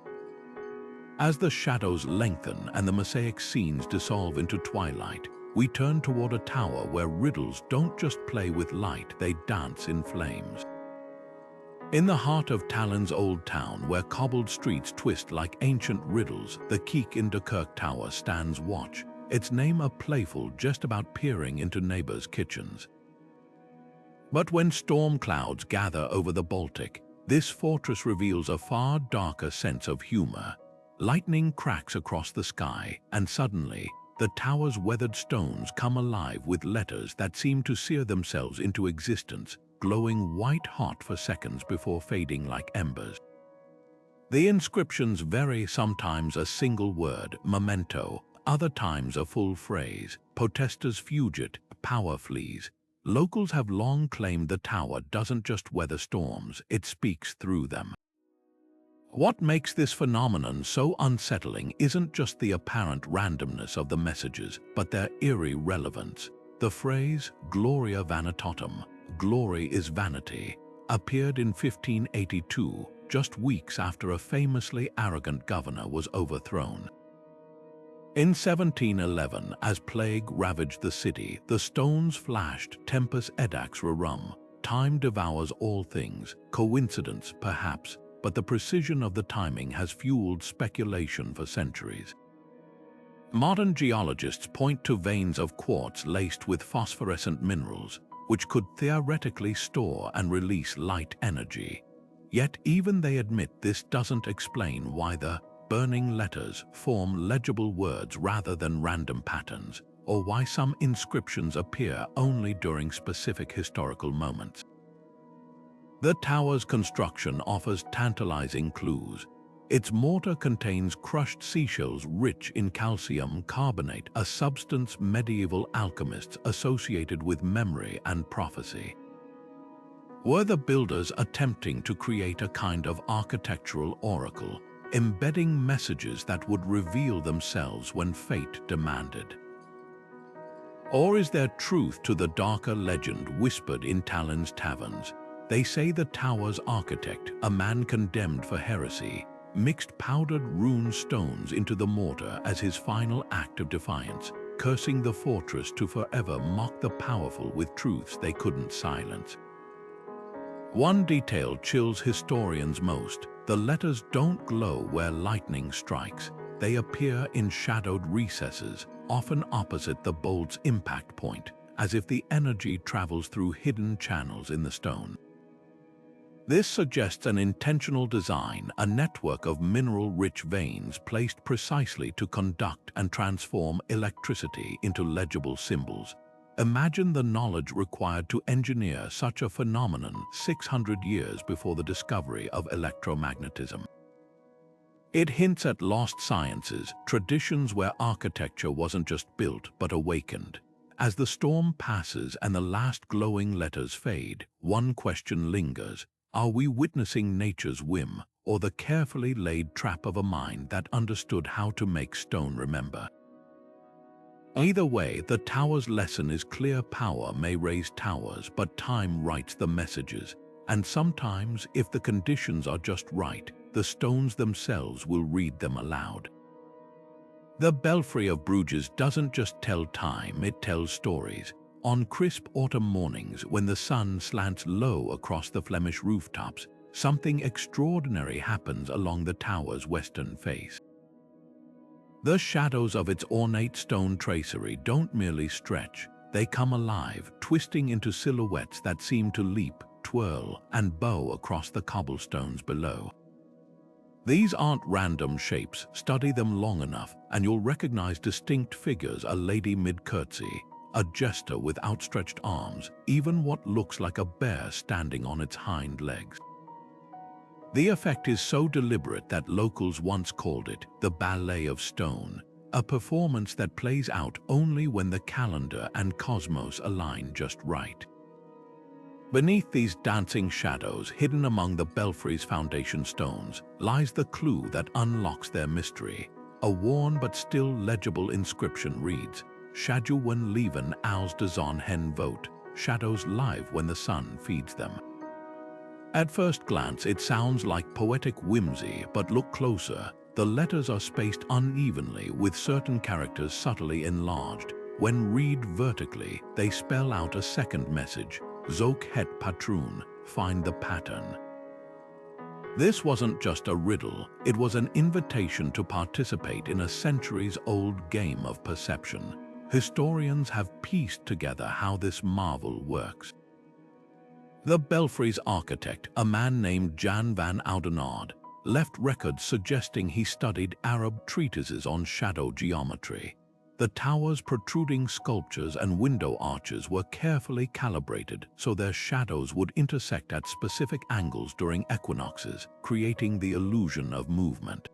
As the shadows lengthen and the mosaic scenes dissolve into twilight, we turn toward a tower where riddles don't just play with light, they dance in flames. In the heart of Tallinn's old town, where cobbled streets twist like ancient riddles, the Keek in Kirk Tower stands watch, its name a playful jest about peering into neighbors' kitchens. But when storm clouds gather over the Baltic, this fortress reveals a far darker sense of humor. Lightning cracks across the sky, and suddenly, the tower's weathered stones come alive with letters that seem to sear themselves into existence, glowing white-hot for seconds before fading like embers. The inscriptions vary, sometimes a single word, memento, other times a full phrase, potestas fugit, power flees. Locals have long claimed the tower doesn't just weather storms, it speaks through them. What makes this phenomenon so unsettling isn't just the apparent randomness of the messages, but their eerie relevance. The phrase, Gloria vanitatum, glory is vanity, appeared in 1582, just weeks after a famously arrogant governor was overthrown. In 1711, as plague ravaged the city, the stones flashed, tempus edax rerum, time devours all things, coincidence perhaps, but the precision of the timing has fueled speculation for centuries. Modern geologists point to veins of quartz laced with phosphorescent minerals, which could theoretically store and release light energy. Yet even they admit this doesn't explain why the burning letters form legible words rather than random patterns, or why some inscriptions appear only during specific historical moments. The tower's construction offers tantalizing clues. Its mortar contains crushed seashells rich in calcium carbonate, a substance medieval alchemists associated with memory and prophecy. Were the builders attempting to create a kind of architectural oracle, embedding messages that would reveal themselves when fate demanded? Or is there truth to the darker legend whispered in Tallinn's taverns? They say the tower's architect, a man condemned for heresy, mixed powdered rune stones into the mortar as his final act of defiance, cursing the fortress to forever mock the powerful with truths they couldn't silence. One detail chills historians most. The letters don't glow where lightning strikes. They appear in shadowed recesses, often opposite the bolt's impact point, as if the energy travels through hidden channels in the stone. This suggests an intentional design, a network of mineral-rich veins placed precisely to conduct and transform electricity into legible symbols. Imagine the knowledge required to engineer such a phenomenon 600 years before the discovery of electromagnetism. It hints at lost sciences, traditions where architecture wasn't just built but awakened. As the storm passes and the last glowing letters fade, one question lingers. Are we witnessing nature's whim, or the carefully laid trap of a mind that understood how to make stone remember? Either way, the tower's lesson is clear: power may raise towers, but time writes the messages. And sometimes, if the conditions are just right, the stones themselves will read them aloud. The Belfry of Bruges doesn't just tell time, it tells stories. On crisp autumn mornings, when the sun slants low across the Flemish rooftops, something extraordinary happens along the tower's western face. The shadows of its ornate stone tracery don't merely stretch, they come alive, twisting into silhouettes that seem to leap, twirl, and bow across the cobblestones below. These aren't random shapes. Study them long enough, and you'll recognize distinct figures: a lady mid-curtsy, a jester with outstretched arms, even what looks like a bear standing on its hind legs. The effect is so deliberate that locals once called it the ballet of stone, a performance that plays out only when the calendar and cosmos align just right. Beneath these dancing shadows, hidden among the Belfry's foundation stones, lies the clue that unlocks their mystery. A worn but still legible inscription reads, "Schaduwen leven als de zon hen vote," shadows live when the sun feeds them. At first glance, it sounds like poetic whimsy, but look closer. The letters are spaced unevenly, with certain characters subtly enlarged. When read vertically, they spell out a second message: "Zoek het patroon," find the pattern. This wasn't just a riddle, it was an invitation to participate in a centuries-old game of perception. Historians have pieced together how this marvel works. The Belfry's architect, a man named Jan van Oudenaarde, left records suggesting he studied Arab treatises on shadow geometry. The tower's protruding sculptures and window arches were carefully calibrated so their shadows would intersect at specific angles during equinoxes, creating the illusion of movement.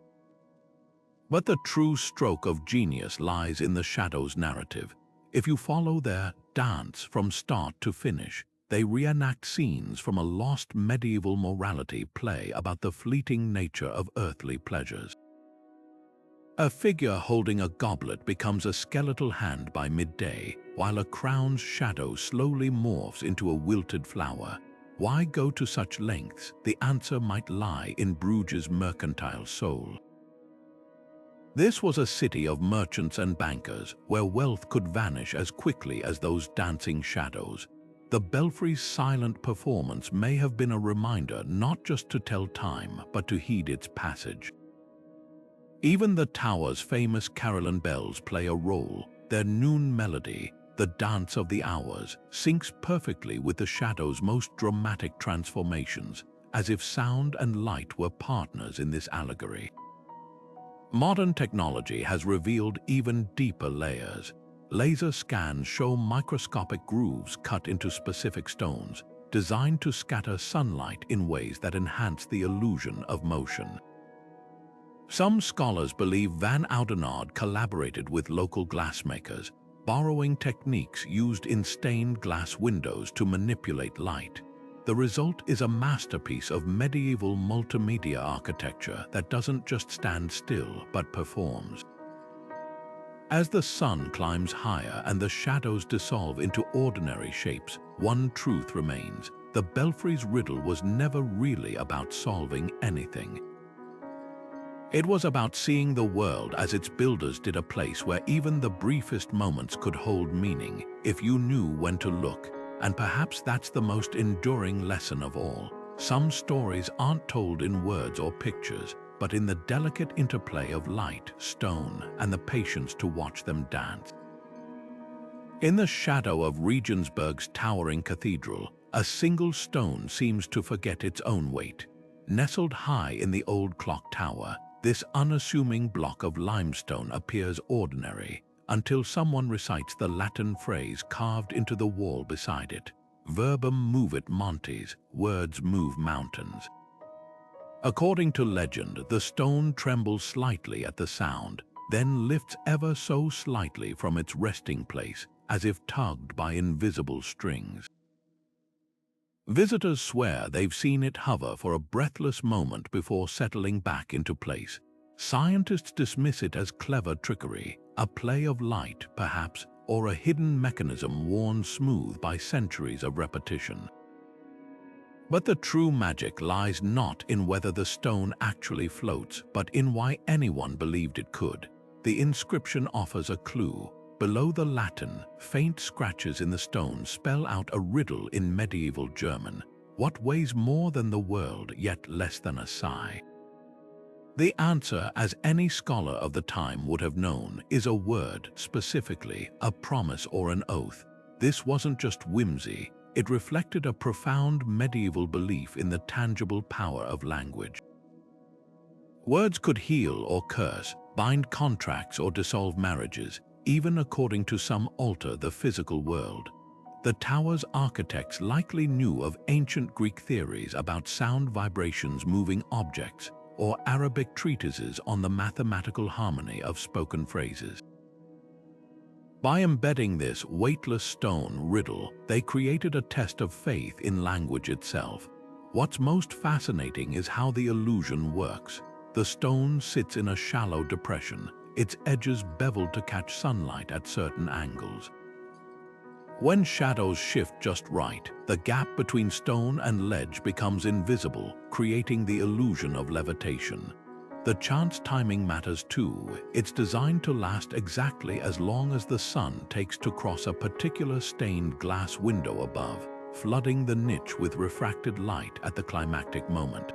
But the true stroke of genius lies in the shadows' narrative. If you follow their dance from start to finish, they reenact scenes from a lost medieval morality play about the fleeting nature of earthly pleasures. A figure holding a goblet becomes a skeletal hand by midday, while a crown's shadow slowly morphs into a wilted flower. Why go to such lengths? The answer might lie in Bruges' mercantile soul. This was a city of merchants and bankers, where wealth could vanish as quickly as those dancing shadows. The Belfry's silent performance may have been a reminder not just to tell time, but to heed its passage. Even the tower's famous carillon bells play a role. Their noon melody, the dance of the hours, syncs perfectly with the shadow's most dramatic transformations, as if sound and light were partners in this allegory. Modern technology has revealed even deeper layers. Laser scans show microscopic grooves cut into specific stones, designed to scatter sunlight in ways that enhance the illusion of motion. Some scholars believe Van Oudenaarde collaborated with local glassmakers, borrowing techniques used in stained glass windows to manipulate light. The result is a masterpiece of medieval multimedia architecture that doesn't just stand still but performs. As the sun climbs higher and the shadows dissolve into ordinary shapes, one truth remains: the Belfry's riddle was never really about solving anything. It was about seeing the world as its builders did, a place where even the briefest moments could hold meaning if you knew when to look. And perhaps that's the most enduring lesson of all. Some stories aren't told in words or pictures, but in the delicate interplay of light, stone, and the patience to watch them dance. In the shadow of Regensburg's towering cathedral, A single stone seems to forget its own weight. Nestled high in the old clock tower, this unassuming block of limestone appears ordinary until someone recites the Latin phrase carved into the wall beside it. Verbum movit montes, words move mountains. According to legend, the stone trembles slightly at the sound, then lifts ever so slightly from its resting place, as if tugged by invisible strings. Visitors swear they've seen it hover for a breathless moment before settling back into place. Scientists dismiss it as clever trickery, a play of light, perhaps, or a hidden mechanism worn smooth by centuries of repetition. But the true magic lies not in whether the stone actually floats, but in why anyone believed it could. The inscription offers a clue. Below the Latin, faint scratches in the stone spell out a riddle in medieval German. What weighs more than the world, yet less than a sigh? The answer, as any scholar of the time would have known, is a word, specifically a promise or an oath. This wasn't just whimsy, it reflected a profound medieval belief in the tangible power of language. Words could heal or curse, bind contracts or dissolve marriages, even according to some alter the physical world. The tower's architects likely knew of ancient Greek theories about sound vibrations moving objects, or Arabic treatises on the mathematical harmony of spoken phrases. By embedding this weightless stone riddle, they created a test of faith in language itself. What's most fascinating is how the illusion works. The stone sits in a shallow depression, its edges beveled to catch sunlight at certain angles. When shadows shift just right, the gap between stone and ledge becomes invisible, creating the illusion of levitation. The chance timing matters too. It's designed to last exactly as long as the sun takes to cross a particular stained glass window above, flooding the niche with refracted light at the climactic moment.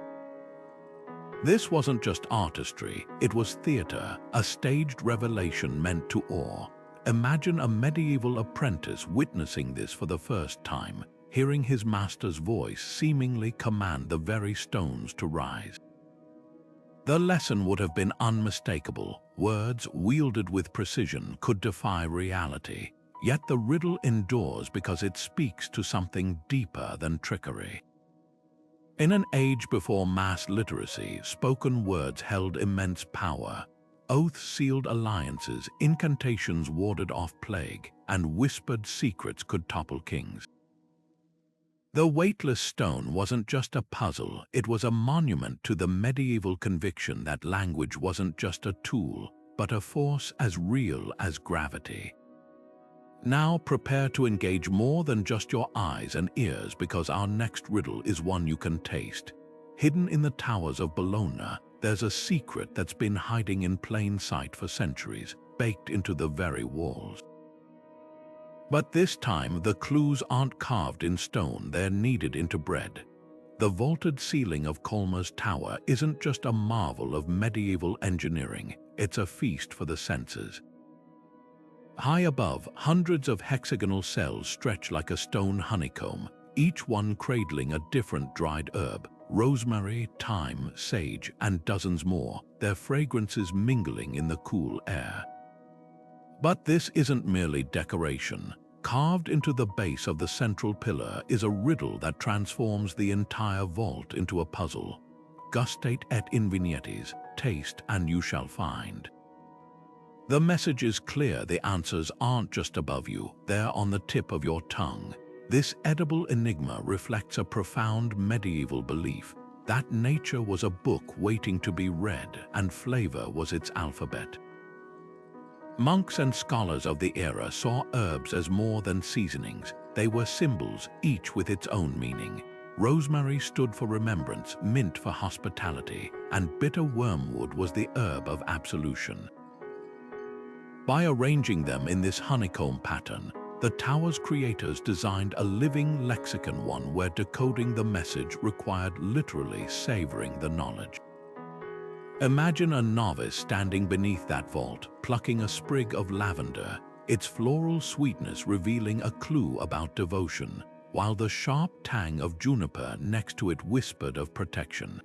This wasn't just artistry, it was theater, a staged revelation meant to awe. Imagine a medieval apprentice witnessing this for the first time, hearing his master's voice seemingly command the very stones to rise. The lesson would have been unmistakable. Words wielded with precision could defy reality, yet the riddle endures because it speaks to something deeper than trickery. In an age before mass literacy, spoken words held immense power. Oaths sealed alliances, incantations warded off plague, and whispered secrets could topple kings. The weightless stone wasn't just a puzzle, it was a monument to the medieval conviction that language wasn't just a tool, but a force as real as gravity. Now prepare to engage more than just your eyes and ears, because our next riddle is one you can taste. Hidden in the towers of Bologna, there's a secret that's been hiding in plain sight for centuries, baked into the very walls. But this time, the clues aren't carved in stone, they're kneaded into bread. The vaulted ceiling of Colmar's tower isn't just a marvel of medieval engineering, it's a feast for the senses. High above, hundreds of hexagonal cells stretch like a stone honeycomb, each one cradling a different dried herb, rosemary, thyme, sage, and dozens more, their fragrances mingling in the cool air. But this isn't merely decoration. Carved into the base of the central pillar is a riddle that transforms the entire vault into a puzzle. Gustate et invinietis, taste and you shall find. The message is clear, the answers aren't just above you, they're on the tip of your tongue. This edible enigma reflects a profound medieval belief that nature was a book waiting to be read and flavor was its alphabet. Monks and scholars of the era saw herbs as more than seasonings. They were symbols, each with its own meaning. Rosemary stood for remembrance, mint for hospitality, and bitter wormwood was the herb of absolution. By arranging them in this honeycomb pattern, the tower's creators designed a living lexicon, one where decoding the message required literally savoring the knowledge. Imagine a novice standing beneath that vault, plucking a sprig of lavender, its floral sweetness revealing a clue about devotion. while the sharp tang of juniper next to it whispered of protection.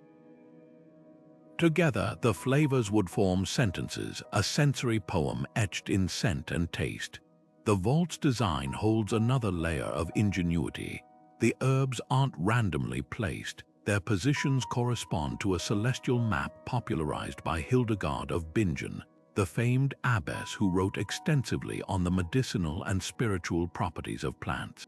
Together, the flavors would form sentences, a sensory poem etched in scent and taste. The vault's design holds another layer of ingenuity. The herbs aren't randomly placed. Their positions correspond to a celestial map popularized by Hildegard of Bingen, the famed abbess who wrote extensively on the medicinal and spiritual properties of plants.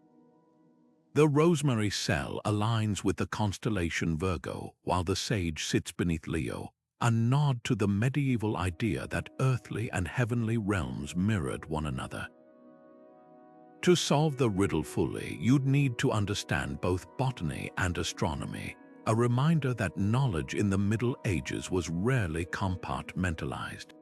The rosemary cell aligns with the constellation Virgo, while the sage sits beneath Leo, a nod to the medieval idea that earthly and heavenly realms mirrored one another. To solve the riddle fully, you'd need to understand both botany and astronomy, a reminder that knowledge in the Middle Ages was rarely compartmentalized.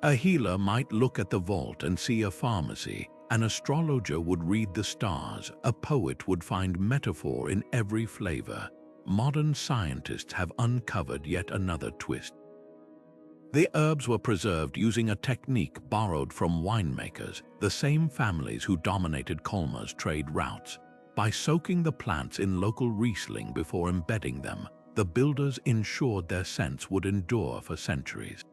A healer might look at the vault and see a pharmacy, an astrologer would read the stars, a poet would find metaphor in every flavor. Modern scientists have uncovered yet another twist. The herbs were preserved using a technique borrowed from winemakers, the same families who dominated Colmar's trade routes. By soaking the plants in local Riesling before embedding them, the builders ensured their scents would endure for centuries.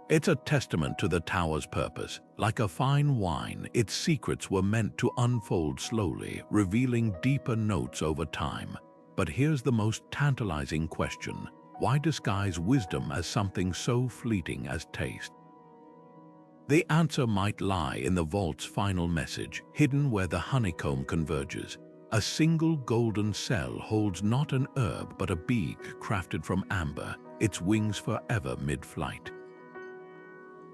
It's a testament to the tower's purpose. Like a fine wine, its secrets were meant to unfold slowly, revealing deeper notes over time. But here's the most tantalizing question. Why disguise wisdom as something so fleeting as taste? The answer might lie in the vault's final message, hidden where the honeycomb converges. A single golden cell holds not an herb but a beak crafted from amber, its wings forever mid-flight.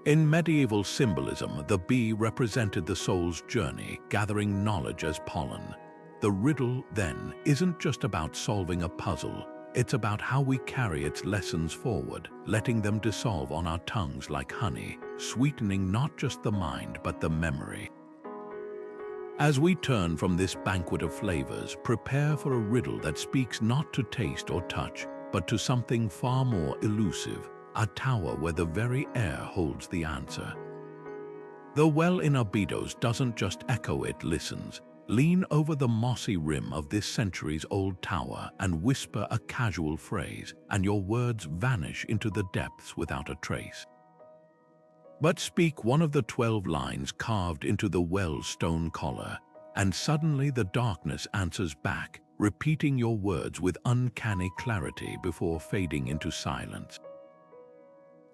In medieval symbolism, the bee represented the soul's journey, gathering knowledge as pollen. The riddle, then, isn't just about solving a puzzle. It's about how we carry its lessons forward, letting them dissolve on our tongues like honey, sweetening not just the mind but the memory. As we turn from this banquet of flavors, prepare for a riddle that speaks not to taste or touch, but to something far more elusive, a tower where the very air holds the answer. The well in Abydos doesn't just echo, it listens. Lean over the mossy rim of this centuries-old tower and whisper a casual phrase, and your words vanish into the depths without a trace. But speak one of the 12 lines carved into the well's stone collar, and suddenly the darkness answers back, repeating your words with uncanny clarity before fading into silence.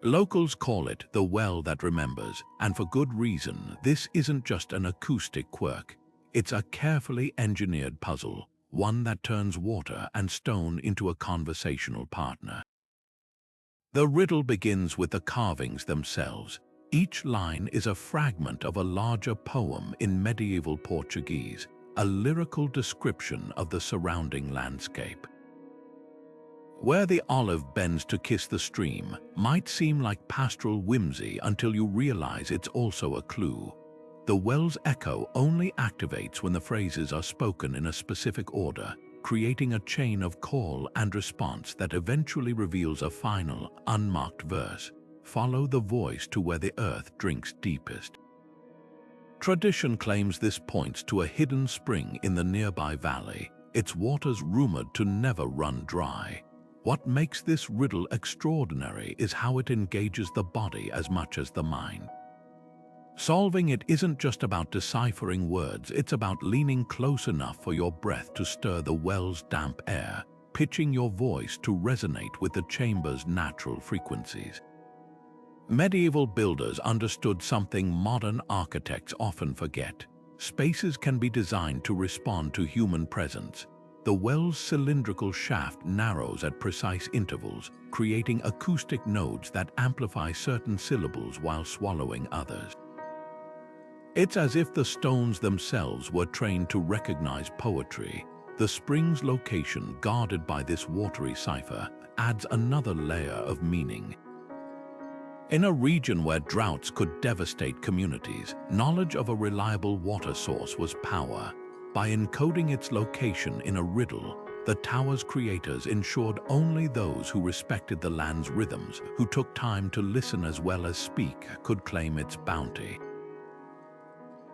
Locals call it the well that remembers, and for good reason. This isn't just an acoustic quirk. It's a carefully engineered puzzle, one that turns water and stone into a conversational partner. The riddle begins with the carvings themselves. Each line is a fragment of a larger poem in medieval Portuguese, a lyrical description of the surrounding landscape. Where the olive bends to kiss the stream might seem like pastoral whimsy until you realize it's also a clue. The well's echo only activates when the phrases are spoken in a specific order, creating a chain of call and response that eventually reveals a final, unmarked verse. Follow the voice to where the earth drinks deepest. Tradition claims this points to a hidden spring in the nearby valley, its waters rumored to never run dry. What makes this riddle extraordinary is how it engages the body as much as the mind. Solving it isn't just about deciphering words, it's about leaning close enough for your breath to stir the well's damp air, pitching your voice to resonate with the chamber's natural frequencies. Medieval builders understood something modern architects often forget. Spaces can be designed to respond to human presence. The well's cylindrical shaft narrows at precise intervals, creating acoustic nodes that amplify certain syllables while swallowing others. It's as if the stones themselves were trained to recognize poetry. The spring's location, guarded by this watery cipher, adds another layer of meaning. In a region where droughts could devastate communities, knowledge of a reliable water source was power. By encoding its location in a riddle, the tower's creators ensured only those who respected the land's rhythms, who took time to listen as well as speak, could claim its bounty.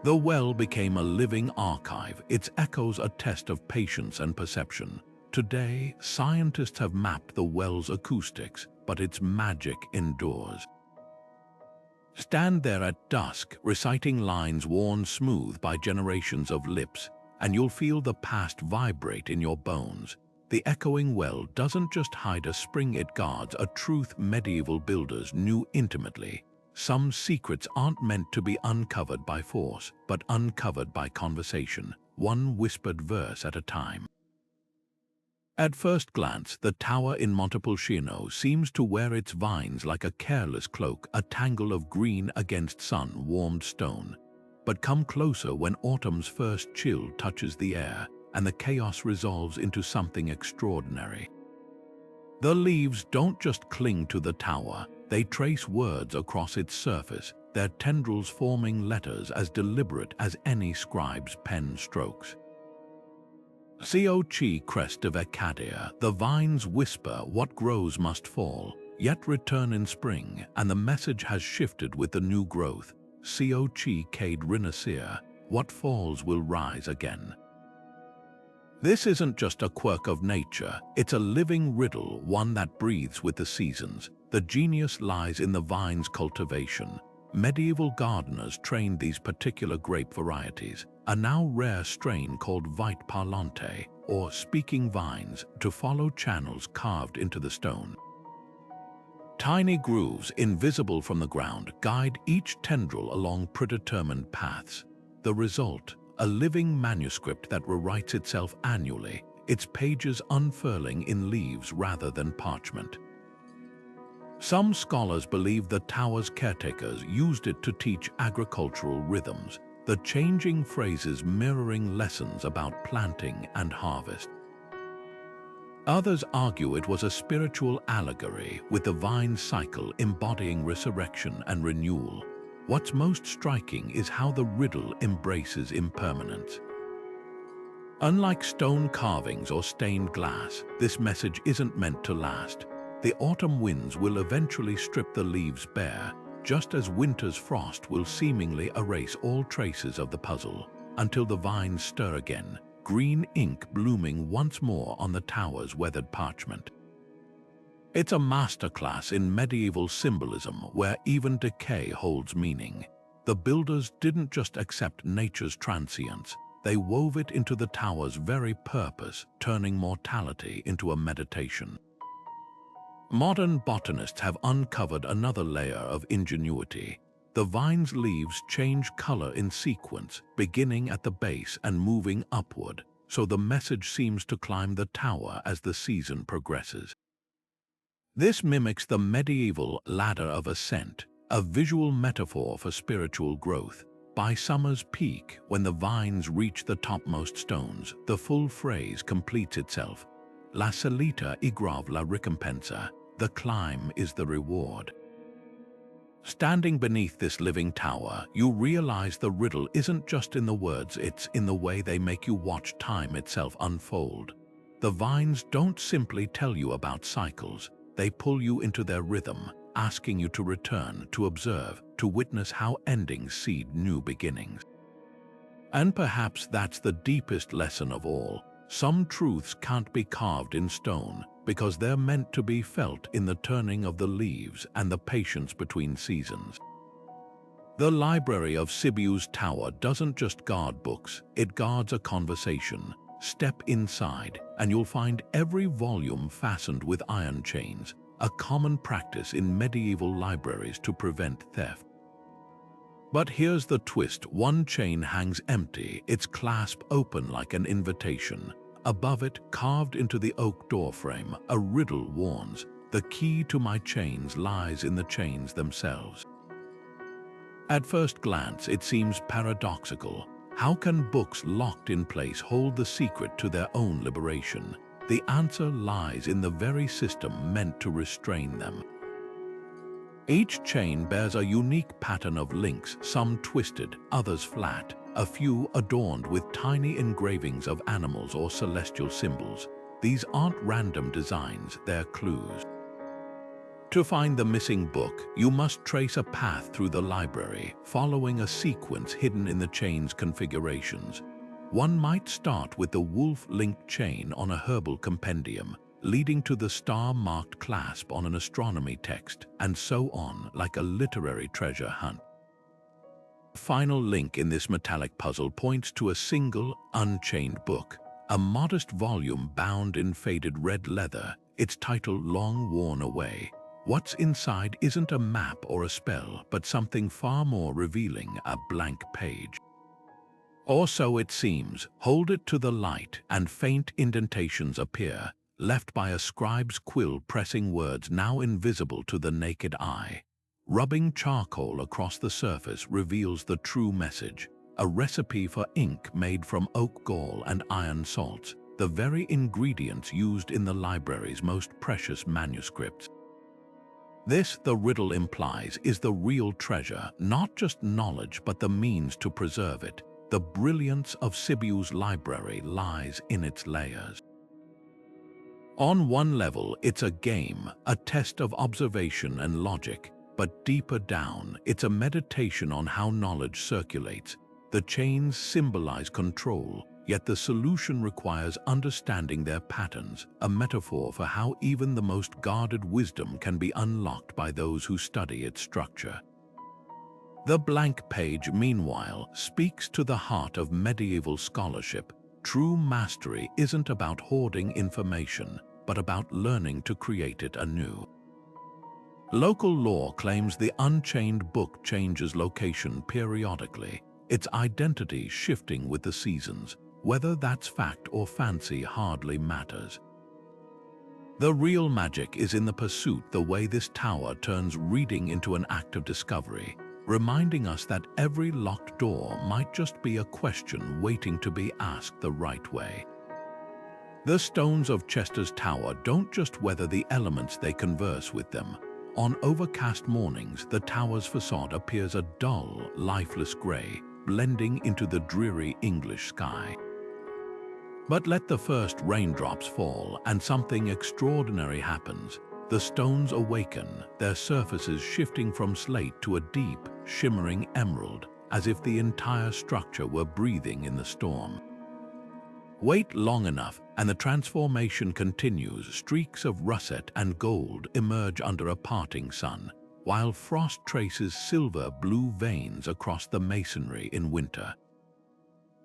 The well became a living archive, its echoes a test of patience and perception. Today, scientists have mapped the well's acoustics, but its magic endures. Stand there at dusk, reciting lines worn smooth by generations of lips, and you'll feel the past vibrate in your bones. The echoing well doesn't just hide a spring, it guards a truth medieval builders knew intimately. Some secrets aren't meant to be uncovered by force, but uncovered by conversation, one whispered verse at a time. At first glance, the tower in Montepulciano seems to wear its vines like a careless cloak, a tangle of green against sun-warmed stone. But come closer when autumn's first chill touches the air, and the chaos resolves into something extraordinary. The leaves don't just cling to the tower, they trace words across its surface, their tendrils forming letters as deliberate as any scribe's pen strokes. Cochi crest of Acadia, the vines whisper what grows must fall, yet return in spring, and the message has shifted with the new growth. Cochi cade renascer, what falls will rise again. This isn't just a quirk of nature, it's a living riddle, one that breathes with the seasons. The genius lies in the vine's cultivation. Medieval gardeners trained these particular grape varieties, a now rare strain called vite parlante, or speaking vines, to follow channels carved into the stone. Tiny grooves, invisible from the ground, guide each tendril along predetermined paths. The result, a living manuscript that rewrites itself annually, its pages unfurling in leaves rather than parchment. Some scholars believe the tower's caretakers used it to teach agricultural rhythms, the changing phrases mirroring lessons about planting and harvest. Others argue it was a spiritual allegory, with the vine cycle embodying resurrection and renewal. What's most striking is how the riddle embraces impermanence. Unlike stone carvings or stained glass, this message isn't meant to last. The autumn winds will eventually strip the leaves bare, just as winter's frost will seemingly erase all traces of the puzzle, until the vines stir again, green ink blooming once more on the tower's weathered parchment. It's a masterclass in medieval symbolism where even decay holds meaning. The builders didn't just accept nature's transience, they wove it into the tower's very purpose, turning mortality into a meditation. Modern botanists have uncovered another layer of ingenuity. The vine's leaves change color in sequence, beginning at the base and moving upward, so the message seems to climb the tower as the season progresses. This mimics the medieval ladder of ascent, a visual metaphor for spiritual growth. By summer's peak, when the vines reach the topmost stones, the full phrase completes itself. La salita y grave la recompensa, the climb is the reward. Standing beneath this living tower, you realize the riddle isn't just in the words, it's in the way they make you watch time itself unfold. The vines don't simply tell you about cycles, they pull you into their rhythm, asking you to return, to observe, to witness how endings seed new beginnings. And perhaps that's the deepest lesson of all. Some truths can't be carved in stone because they're meant to be felt in the turning of the leaves and the patience between seasons. The library of Sibiu's tower doesn't just guard books, it guards a conversation. Step inside, and you'll find every volume fastened with iron chains, a common practice in medieval libraries to prevent theft. But here's the twist: one chain hangs empty, its clasp open like an invitation. Above it, carved into the oak doorframe, a riddle warns, "The key to my chains lies in the chains themselves." At first glance, it seems paradoxical. How can books locked in place hold the secret to their own liberation? The answer lies in the very system meant to restrain them. Each chain bears a unique pattern of links, some twisted, others flat, a few adorned with tiny engravings of animals or celestial symbols. These aren't random designs, they're clues. To find the missing book, you must trace a path through the library, following a sequence hidden in the chain's configurations. One might start with the wolf-linked chain on a herbal compendium, leading to the star-marked clasp on an astronomy text, and so on, like a literary treasure hunt. The final link in this metallic puzzle points to a single, unchained book, a modest volume bound in faded red leather, its title long worn away. What's inside isn't a map or a spell, but something far more revealing, a blank page. Or so it seems. Hold it to the light, and faint indentations appear, left by a scribe's quill pressing words now invisible to the naked eye. Rubbing charcoal across the surface reveals the true message, a recipe for ink made from oak gall and iron salts, the very ingredients used in the library's most precious manuscripts. This, the riddle implies, is the real treasure, not just knowledge but the means to preserve it. The brilliance of Sibiu's library lies in its layers. On one level, it's a game, a test of observation and logic, but deeper down, it's a meditation on how knowledge circulates. The chains symbolize control, yet the solution requires understanding their patterns, a metaphor for how even the most guarded wisdom can be unlocked by those who study its structure. The blank page, meanwhile, speaks to the heart of medieval scholarship. True mastery isn't about hoarding information, but about learning to create it anew. Local law claims the unchained book changes location periodically, its identity shifting with the seasons. Whether that's fact or fancy hardly matters. The real magic is in the pursuit, the way this tower turns reading into an act of discovery, reminding us that every locked door might just be a question waiting to be asked the right way. The stones of Chester's tower don't just weather the elements, they converse with them. On overcast mornings, the tower's facade appears a dull, lifeless grey, blending into the dreary English sky. But let the first raindrops fall, and something extraordinary happens. The stones awaken, their surfaces shifting from slate to a deep, shimmering emerald, as if the entire structure were breathing in the storm. Wait long enough, and the transformation continues. Streaks of russet and gold emerge under a parting sun, while frost traces silver-blue veins across the masonry in winter.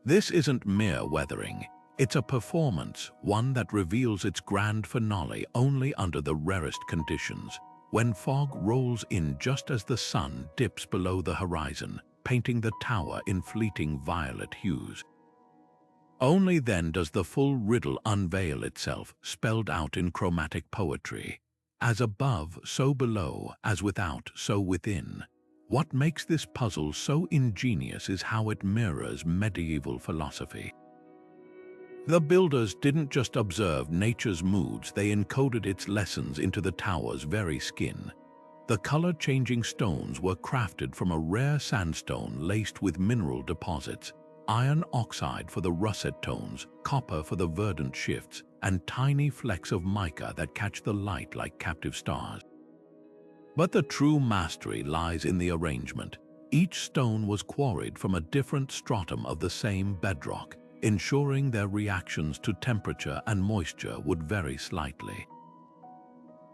This isn't mere weathering. It's a performance, one that reveals its grand finale only under the rarest conditions, when fog rolls in just as the sun dips below the horizon, painting the tower in fleeting violet hues. Only then does the full riddle unveil itself, spelled out in chromatic poetry. As above, so below, as without, so within. What makes this puzzle so ingenious is how it mirrors medieval philosophy. The builders didn't just observe nature's moods, they encoded its lessons into the tower's very skin. The color-changing stones were crafted from a rare sandstone laced with mineral deposits, iron oxide for the russet tones, copper for the verdant shifts, and tiny flecks of mica that catch the light like captive stars. But the true mastery lies in the arrangement. Each stone was quarried from a different stratum of the same bedrock, ensuring their reactions to temperature and moisture would vary slightly.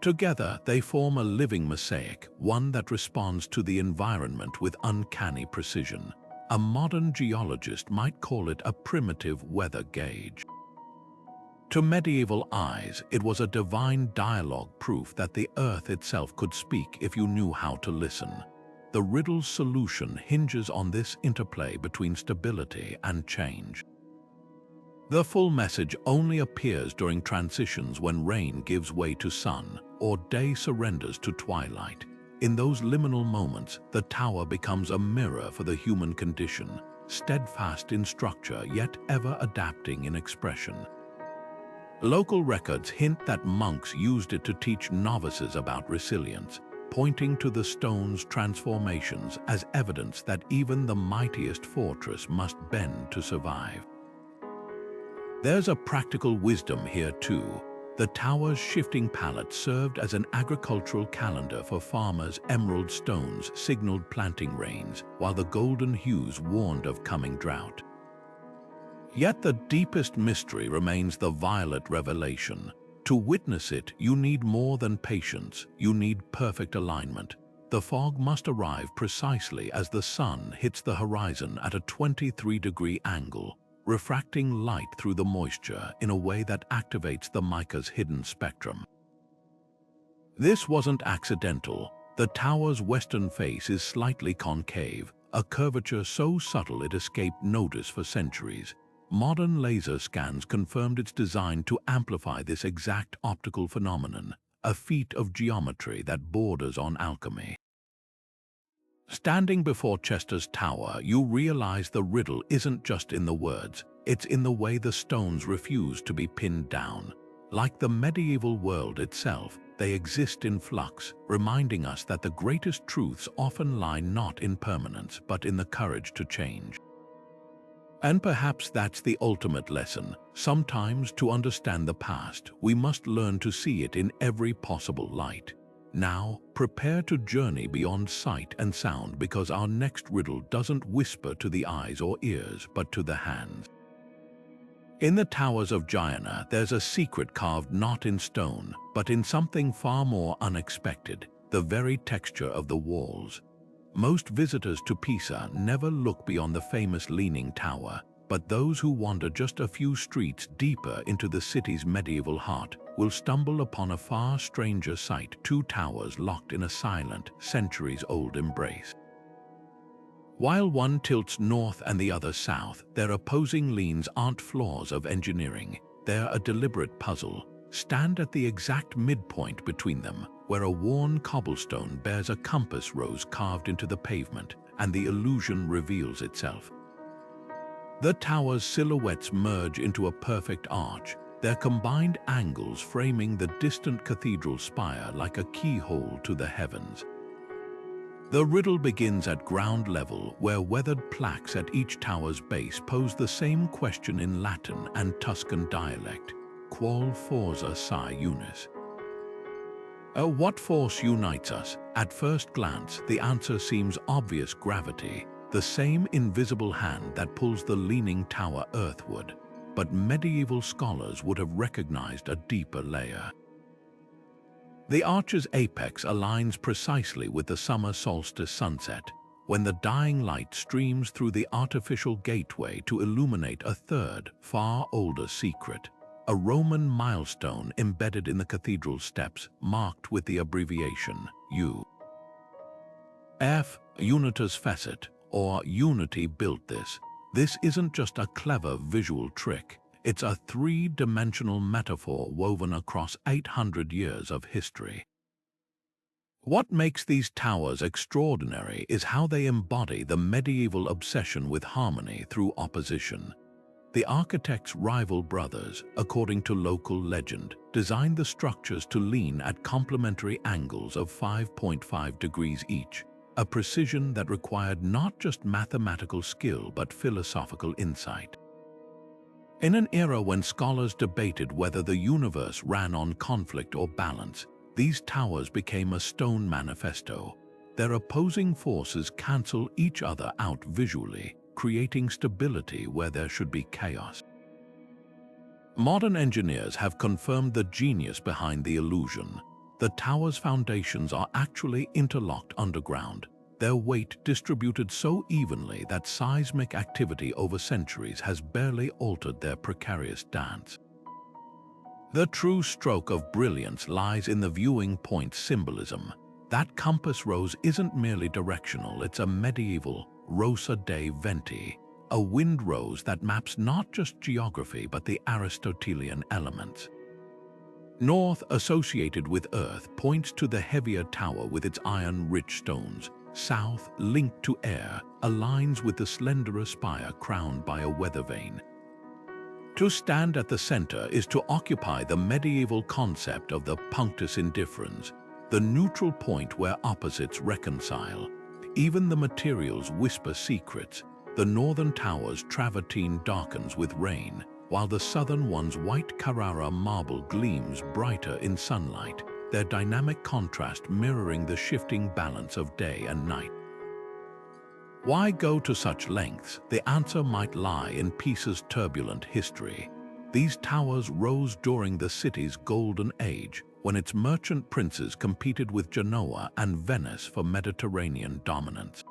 Together, they form a living mosaic, one that responds to the environment with uncanny precision. A modern geologist might call it a primitive weather gauge. To medieval eyes, it was a divine dialogue, proof that the earth itself could speak if you knew how to listen. The riddle's solution hinges on this interplay between stability and change. The full message only appears during transitions, when rain gives way to sun or day surrenders to twilight. In those liminal moments, the tower becomes a mirror for the human condition, steadfast in structure yet ever adapting in expression. Local records hint that monks used it to teach novices about resilience, pointing to the stone's transformations as evidence that even the mightiest fortress must bend to survive. There's a practical wisdom here too. The tower's shifting palette served as an agricultural calendar for farmers. Emerald stones signaled planting rains, while the golden hues warned of coming drought. Yet the deepest mystery remains the violet revelation. To witness it, you need more than patience, you need perfect alignment. The fog must arrive precisely as the sun hits the horizon at a 23-degree angle, refracting light through the moisture in a way that activates the mica's hidden spectrum. This wasn't accidental. The tower's western face is slightly concave, a curvature so subtle it escaped notice for centuries. Modern laser scans confirmed its design to amplify this exact optical phenomenon, a feat of geometry that borders on alchemy. Standing before Chester's tower, you realize the riddle isn't just in the words, it's in the way the stones refuse to be pinned down. Like the medieval world itself, they exist in flux, reminding us that the greatest truths often lie not in permanence, but in the courage to change. And perhaps that's the ultimate lesson. Sometimes, to understand the past, we must learn to see it in every possible light. Now, prepare to journey beyond sight and sound, because our next riddle doesn't whisper to the eyes or ears, but to the hands. In the towers of Guyana, there's a secret carved not in stone, but in something far more unexpected: the very texture of the walls. Most visitors to Pisa never look beyond the famous Leaning Tower, but those who wander just a few streets deeper into the city's medieval heart will stumble upon a far stranger sight: two towers locked in a silent, centuries-old embrace. While one tilts north and the other south, their opposing leans aren't flaws of engineering, they're a deliberate puzzle. Stand at the exact midpoint between them, where a worn cobblestone bears a compass rose carved into the pavement, and the illusion reveals itself. The tower's silhouettes merge into a perfect arch, their combined angles framing the distant cathedral spire like a keyhole to the heavens. The riddle begins at ground level, where weathered plaques at each tower's base pose the same question in Latin and Tuscan dialect: Qual forza sai unis? What force unites us? At first glance, the answer seems obvious: gravity, the same invisible hand that pulls the Leaning Tower earthward. But medieval scholars would have recognized a deeper layer. The arch's apex aligns precisely with the summer solstice sunset, when the dying light streams through the artificial gateway to illuminate a third, far older secret: a Roman milestone embedded in the cathedral steps, marked with the abbreviation U. F. Unitas fecit, or Unity built this. This isn't just a clever visual trick, it's a three-dimensional metaphor woven across 800 years of history. What makes these towers extraordinary is how they embody the medieval obsession with harmony through opposition. The architect's rival brothers, according to local legend, designed the structures to lean at complementary angles of 5.5 degrees each, a precision that required not just mathematical skill but philosophical insight. In an era when scholars debated whether the universe ran on conflict or balance, these towers became a stone manifesto. Their opposing forces cancel each other out visually, creating stability where there should be chaos. Modern engineers have confirmed the genius behind the illusion. The tower's foundations are actually interlocked underground, their weight distributed so evenly that seismic activity over centuries has barely altered their precarious dance. The true stroke of brilliance lies in the viewing point symbolism. That compass rose isn't merely directional, it's a medieval Rosa dei Venti, a wind rose that maps not just geography but the Aristotelian elements. North, associated with earth, points to the heavier tower with its iron-rich stones. South, linked to air, aligns with the slenderer spire crowned by a weather vane. To stand at the center is to occupy the medieval concept of the punctus indifferens, the neutral point where opposites reconcile. Even the materials whisper secrets. The northern tower's travertine darkens with rain, while the southern one's white Carrara marble gleams brighter in sunlight, their dynamic contrast mirroring the shifting balance of day and night. Why go to such lengths? The answer might lie in Pisa's turbulent history. These towers rose during the city's golden age, when its merchant princes competed with Genoa and Venice for Mediterranean dominance.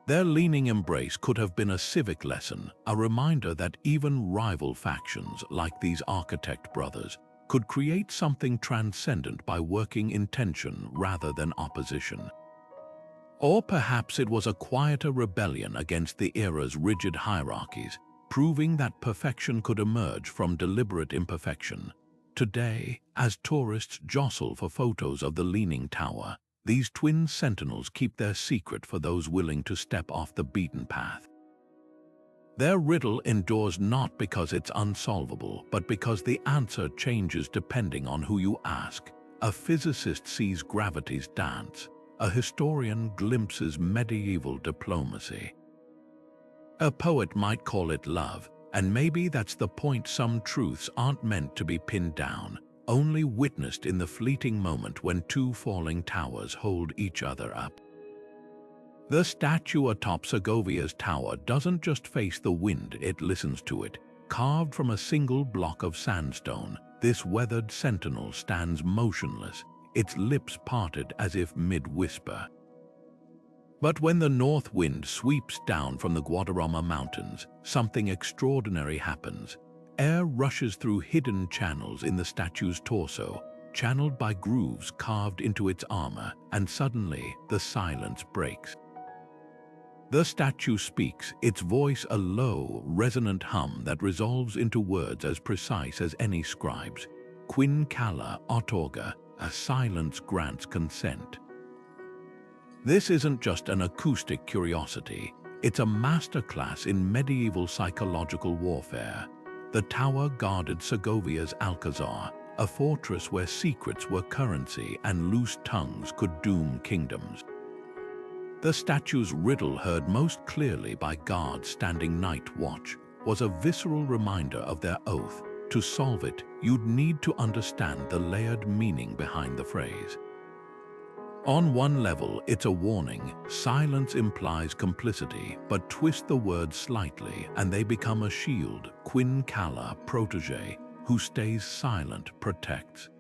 Their leaning embrace could have been a civic lesson, a reminder that even rival factions like these architect brothers could create something transcendent by working in tension rather than opposition. Or perhaps it was a quieter rebellion against the era's rigid hierarchies, proving that perfection could emerge from deliberate imperfection. Today, as tourists jostle for photos of the Leaning Tower, these twin sentinels keep their secret for those willing to step off the beaten path. Their riddle endures not because it's unsolvable, but because the answer changes depending on who you ask. A physicist sees gravity's dance. A historian glimpses medieval diplomacy. A poet might call it love, and maybe that's the point. Some truths aren't meant to be pinned down, only witnessed in the fleeting moment when two falling towers hold each other up. The statue atop Segovia's tower doesn't just face the wind, it listens to it. Carved from a single block of sandstone, this weathered sentinel stands motionless, its lips parted as if mid-whisper. But when the north wind sweeps down from the Guadarrama Mountains, something extraordinary happens. Air rushes through hidden channels in the statue's torso, channeled by grooves carved into its armor, and suddenly the silence breaks. The statue speaks, its voice a low, resonant hum that resolves into words as precise as any scribe's. Quin cala autorga, a silence grants consent. This isn't just an acoustic curiosity, it's a masterclass in medieval psychological warfare. The tower guarded Segovia's Alcazar, a fortress where secrets were currency and loose tongues could doom kingdoms. The statue's riddle, heard most clearly by guards standing night watch, was a visceral reminder of their oath. To solve it, you'd need to understand the layered meaning behind the phrase. On one level, it's a warning. Silence implies complicity, but twist the words slightly and they become a shield. Quin cala, protege, who stays silent, protects.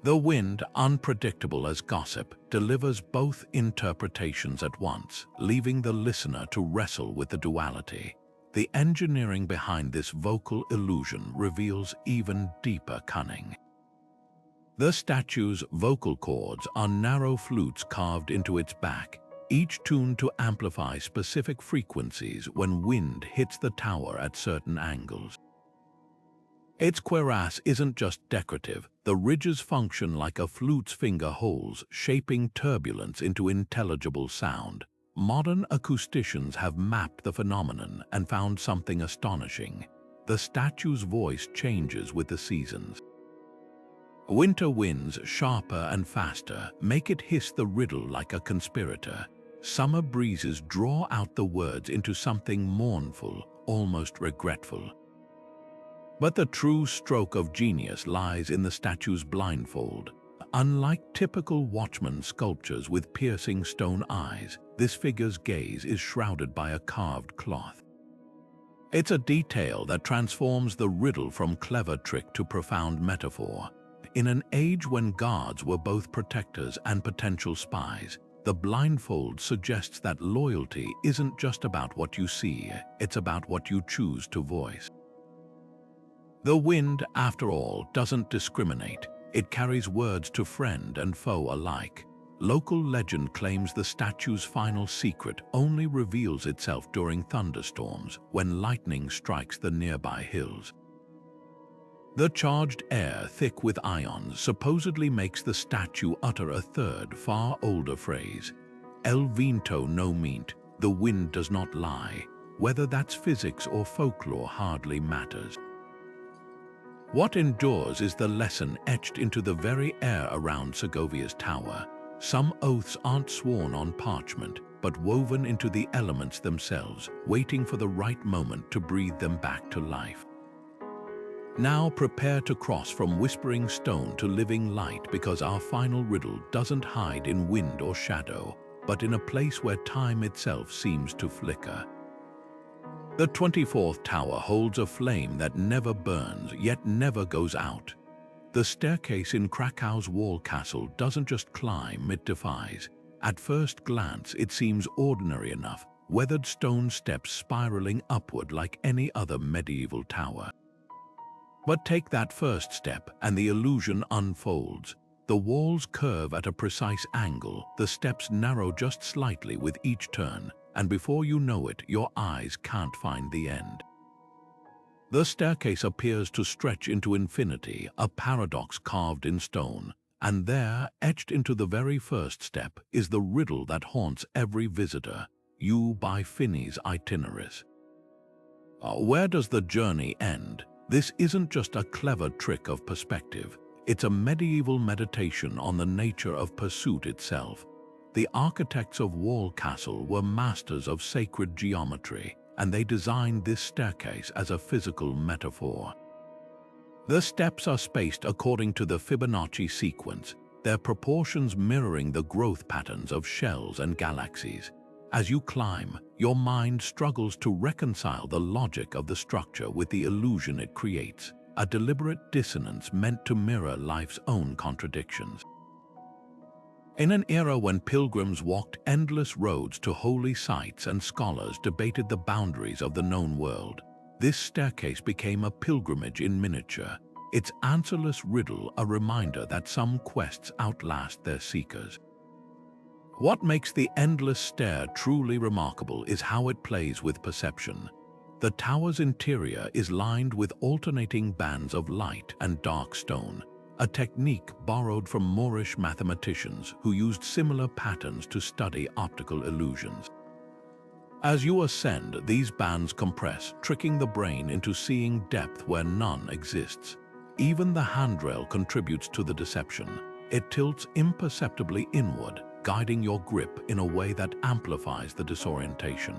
The wind, unpredictable as gossip, delivers both interpretations at once, leaving the listener to wrestle with the duality. The engineering behind this vocal illusion reveals even deeper cunning. The statue's vocal cords are narrow flutes carved into its back, each tuned to amplify specific frequencies when wind hits the tower at certain angles. Its cuirass isn't just decorative, the ridges function like a flute's finger holes, shaping turbulence into intelligible sound. Modern acousticians have mapped the phenomenon and found something astonishing. The statue's voice changes with the seasons. Winter winds, sharper and faster, make it hiss the riddle like a conspirator. Summer breezes draw out the words into something mournful, almost regretful. But the true stroke of genius lies in the statue's blindfold. Unlike typical watchman sculptures with piercing stone eyes, this figure's gaze is shrouded by a carved cloth. It's a detail that transforms the riddle from clever trick to profound metaphor. In an age when guards were both protectors and potential spies, the blindfold suggests that loyalty isn't just about what you see, it's about what you choose to voice. The wind, after all, doesn't discriminate. It carries words to friend and foe alike. Local legend claims the statue's final secret only reveals itself during thunderstorms, when lightning strikes the nearby hills. The charged air, thick with ions, supposedly makes the statue utter a third, far older phrase. El viento no ment, the wind does not lie. Whether that's physics or folklore hardly matters. What endures is the lesson etched into the very air around Segovia's tower. Some oaths aren't sworn on parchment, but woven into the elements themselves, waiting for the right moment to breathe them back to life. Now prepare to cross from whispering stone to living light, because our final riddle doesn't hide in wind or shadow, but in a place where time itself seems to flicker. The 24th tower holds a flame that never burns, yet never goes out. The staircase in Krakow's wall castle doesn't just climb, it defies. At first glance, it seems ordinary enough, weathered stone steps spiraling upward like any other medieval tower. But take that first step and the illusion unfolds. The walls curve at a precise angle, the steps narrow just slightly with each turn, and before you know it, your eyes can't find the end. The staircase appears to stretch into infinity, a paradox carved in stone, and there, etched into the very first step, is the riddle that haunts every visitor, you by Finney's itineraries. Where does the journey end? This isn't just a clever trick of perspective. It's a medieval meditation on the nature of pursuit itself. The architects of Wall Castle were masters of sacred geometry, and they designed this staircase as a physical metaphor. The steps are spaced according to the Fibonacci sequence, their proportions mirroring the growth patterns of shells and galaxies. As you climb, your mind struggles to reconcile the logic of the structure with the illusion it creates, a deliberate dissonance meant to mirror life's own contradictions. In an era when pilgrims walked endless roads to holy sites and scholars debated the boundaries of the known world, this staircase became a pilgrimage in miniature, its answerless riddle a reminder that some quests outlast their seekers. What makes the endless stair truly remarkable is how it plays with perception. The tower's interior is lined with alternating bands of light and dark stone, a technique borrowed from Moorish mathematicians who used similar patterns to study optical illusions. As you ascend, these bands compress, tricking the brain into seeing depth where none exists. Even the handrail contributes to the deception. It tilts imperceptibly inward, guiding your grip in a way that amplifies the disorientation.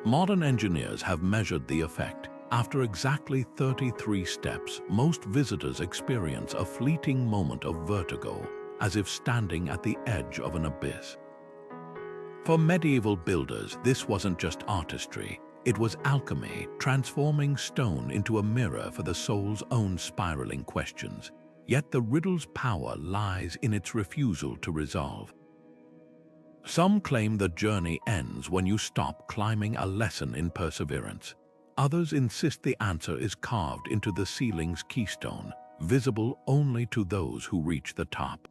Modern engineers have measured the effect. After exactly 33 steps, most visitors experience a fleeting moment of vertigo, as if standing at the edge of an abyss. For medieval builders, this wasn't just artistry. It was alchemy, transforming stone into a mirror for the soul's own spiraling questions. Yet the riddle's power lies in its refusal to resolve. Some claim the journey ends when you stop climbing, a lesson in perseverance. Others insist the answer is carved into the ceiling's keystone, visible only to those who reach the top.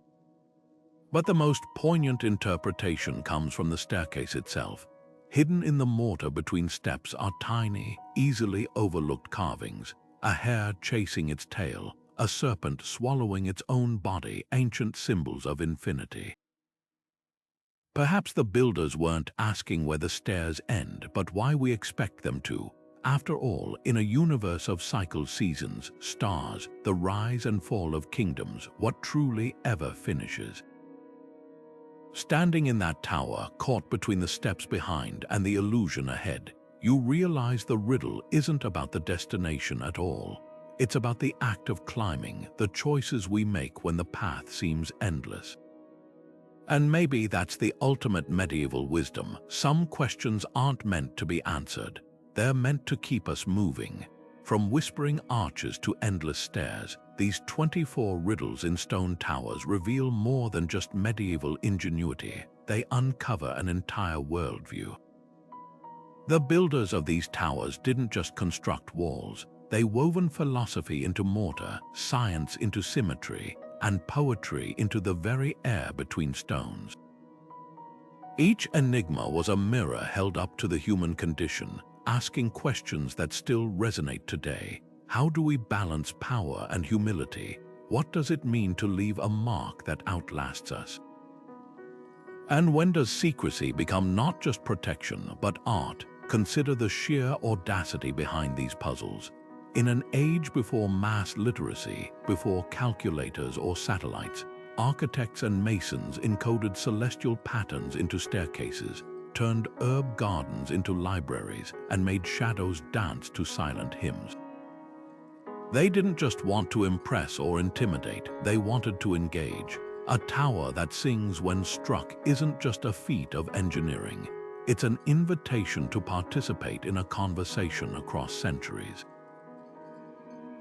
But the most poignant interpretation comes from the staircase itself. Hidden in the mortar between steps are tiny, easily overlooked carvings, a hare chasing its tail, a serpent swallowing its own body, ancient symbols of infinity. Perhaps the builders weren't asking where the stairs end, but why we expect them to. After all, in a universe of cycled seasons, stars, the rise and fall of kingdoms, what truly ever finishes? Standing in that tower, caught between the steps behind and the illusion ahead, you realize the riddle isn't about the destination at all. It's about the act of climbing, the choices we make when the path seems endless. And maybe that's the ultimate medieval wisdom. Some questions aren't meant to be answered. They're meant to keep us moving. From whispering arches to endless stairs, these 24 riddles in stone towers reveal more than just medieval ingenuity. They uncover an entire worldview. The builders of these towers didn't just construct walls. They woven philosophy into mortar, science into symmetry, and poetry into the very air between stones. Each enigma was a mirror held up to the human condition, asking questions that still resonate today. How do we balance power and humility? What does it mean to leave a mark that outlasts us? And when does secrecy become not just protection, but art? Consider the sheer audacity behind these puzzles. In an age before mass literacy, before calculators or satellites, architects and masons encoded celestial patterns into staircases, turned herb gardens into libraries, and made shadows dance to silent hymns. They didn't just want to impress or intimidate, they wanted to engage. A tower that sings when struck isn't just a feat of engineering. It's an invitation to participate in a conversation across centuries.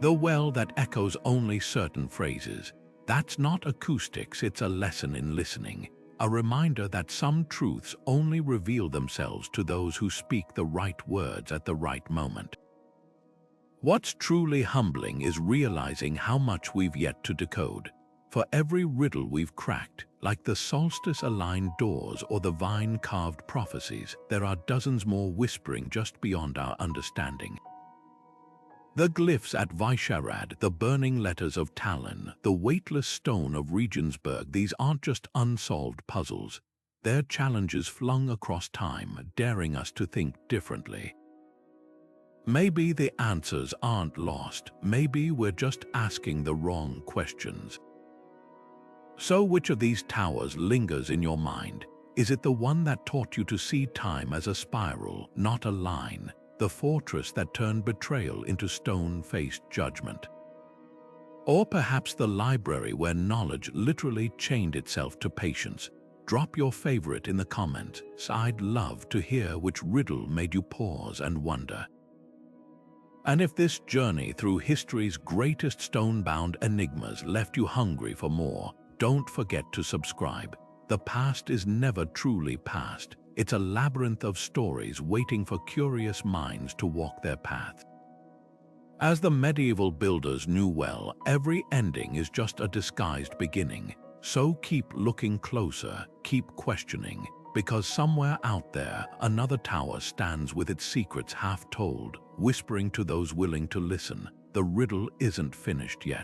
The well that echoes only certain phrases, that's not acoustics, it's a lesson in listening, a reminder that some truths only reveal themselves to those who speak the right words at the right moment. What's truly humbling is realizing how much we've yet to decode. For every riddle we've cracked, like the solstice-aligned doors or the vine-carved prophecies, there are dozens more whispering just beyond our understanding. The glyphs at Vicharad, the burning letters of Tallinn, the weightless stone of Regensburg, these aren't just unsolved puzzles. They're challenges flung across time, daring us to think differently. Maybe the answers aren't lost. Maybe we're just asking the wrong questions. So which of these towers lingers in your mind? Is it the one that taught you to see time as a spiral, not a line? The fortress that turned betrayal into stone-faced judgment? Or perhaps the library where knowledge literally chained itself to patience? Drop your favorite in the comments. I'd love to hear which riddle made you pause and wonder. And if this journey through history's greatest stone-bound enigmas left you hungry for more, don't forget to subscribe. The past is never truly past. It's a labyrinth of stories waiting for curious minds to walk their path. As the medieval builders knew well, every ending is just a disguised beginning. So keep looking closer, keep questioning, because somewhere out there, another tower stands with its secrets half told, whispering to those willing to listen. The riddle isn't finished yet.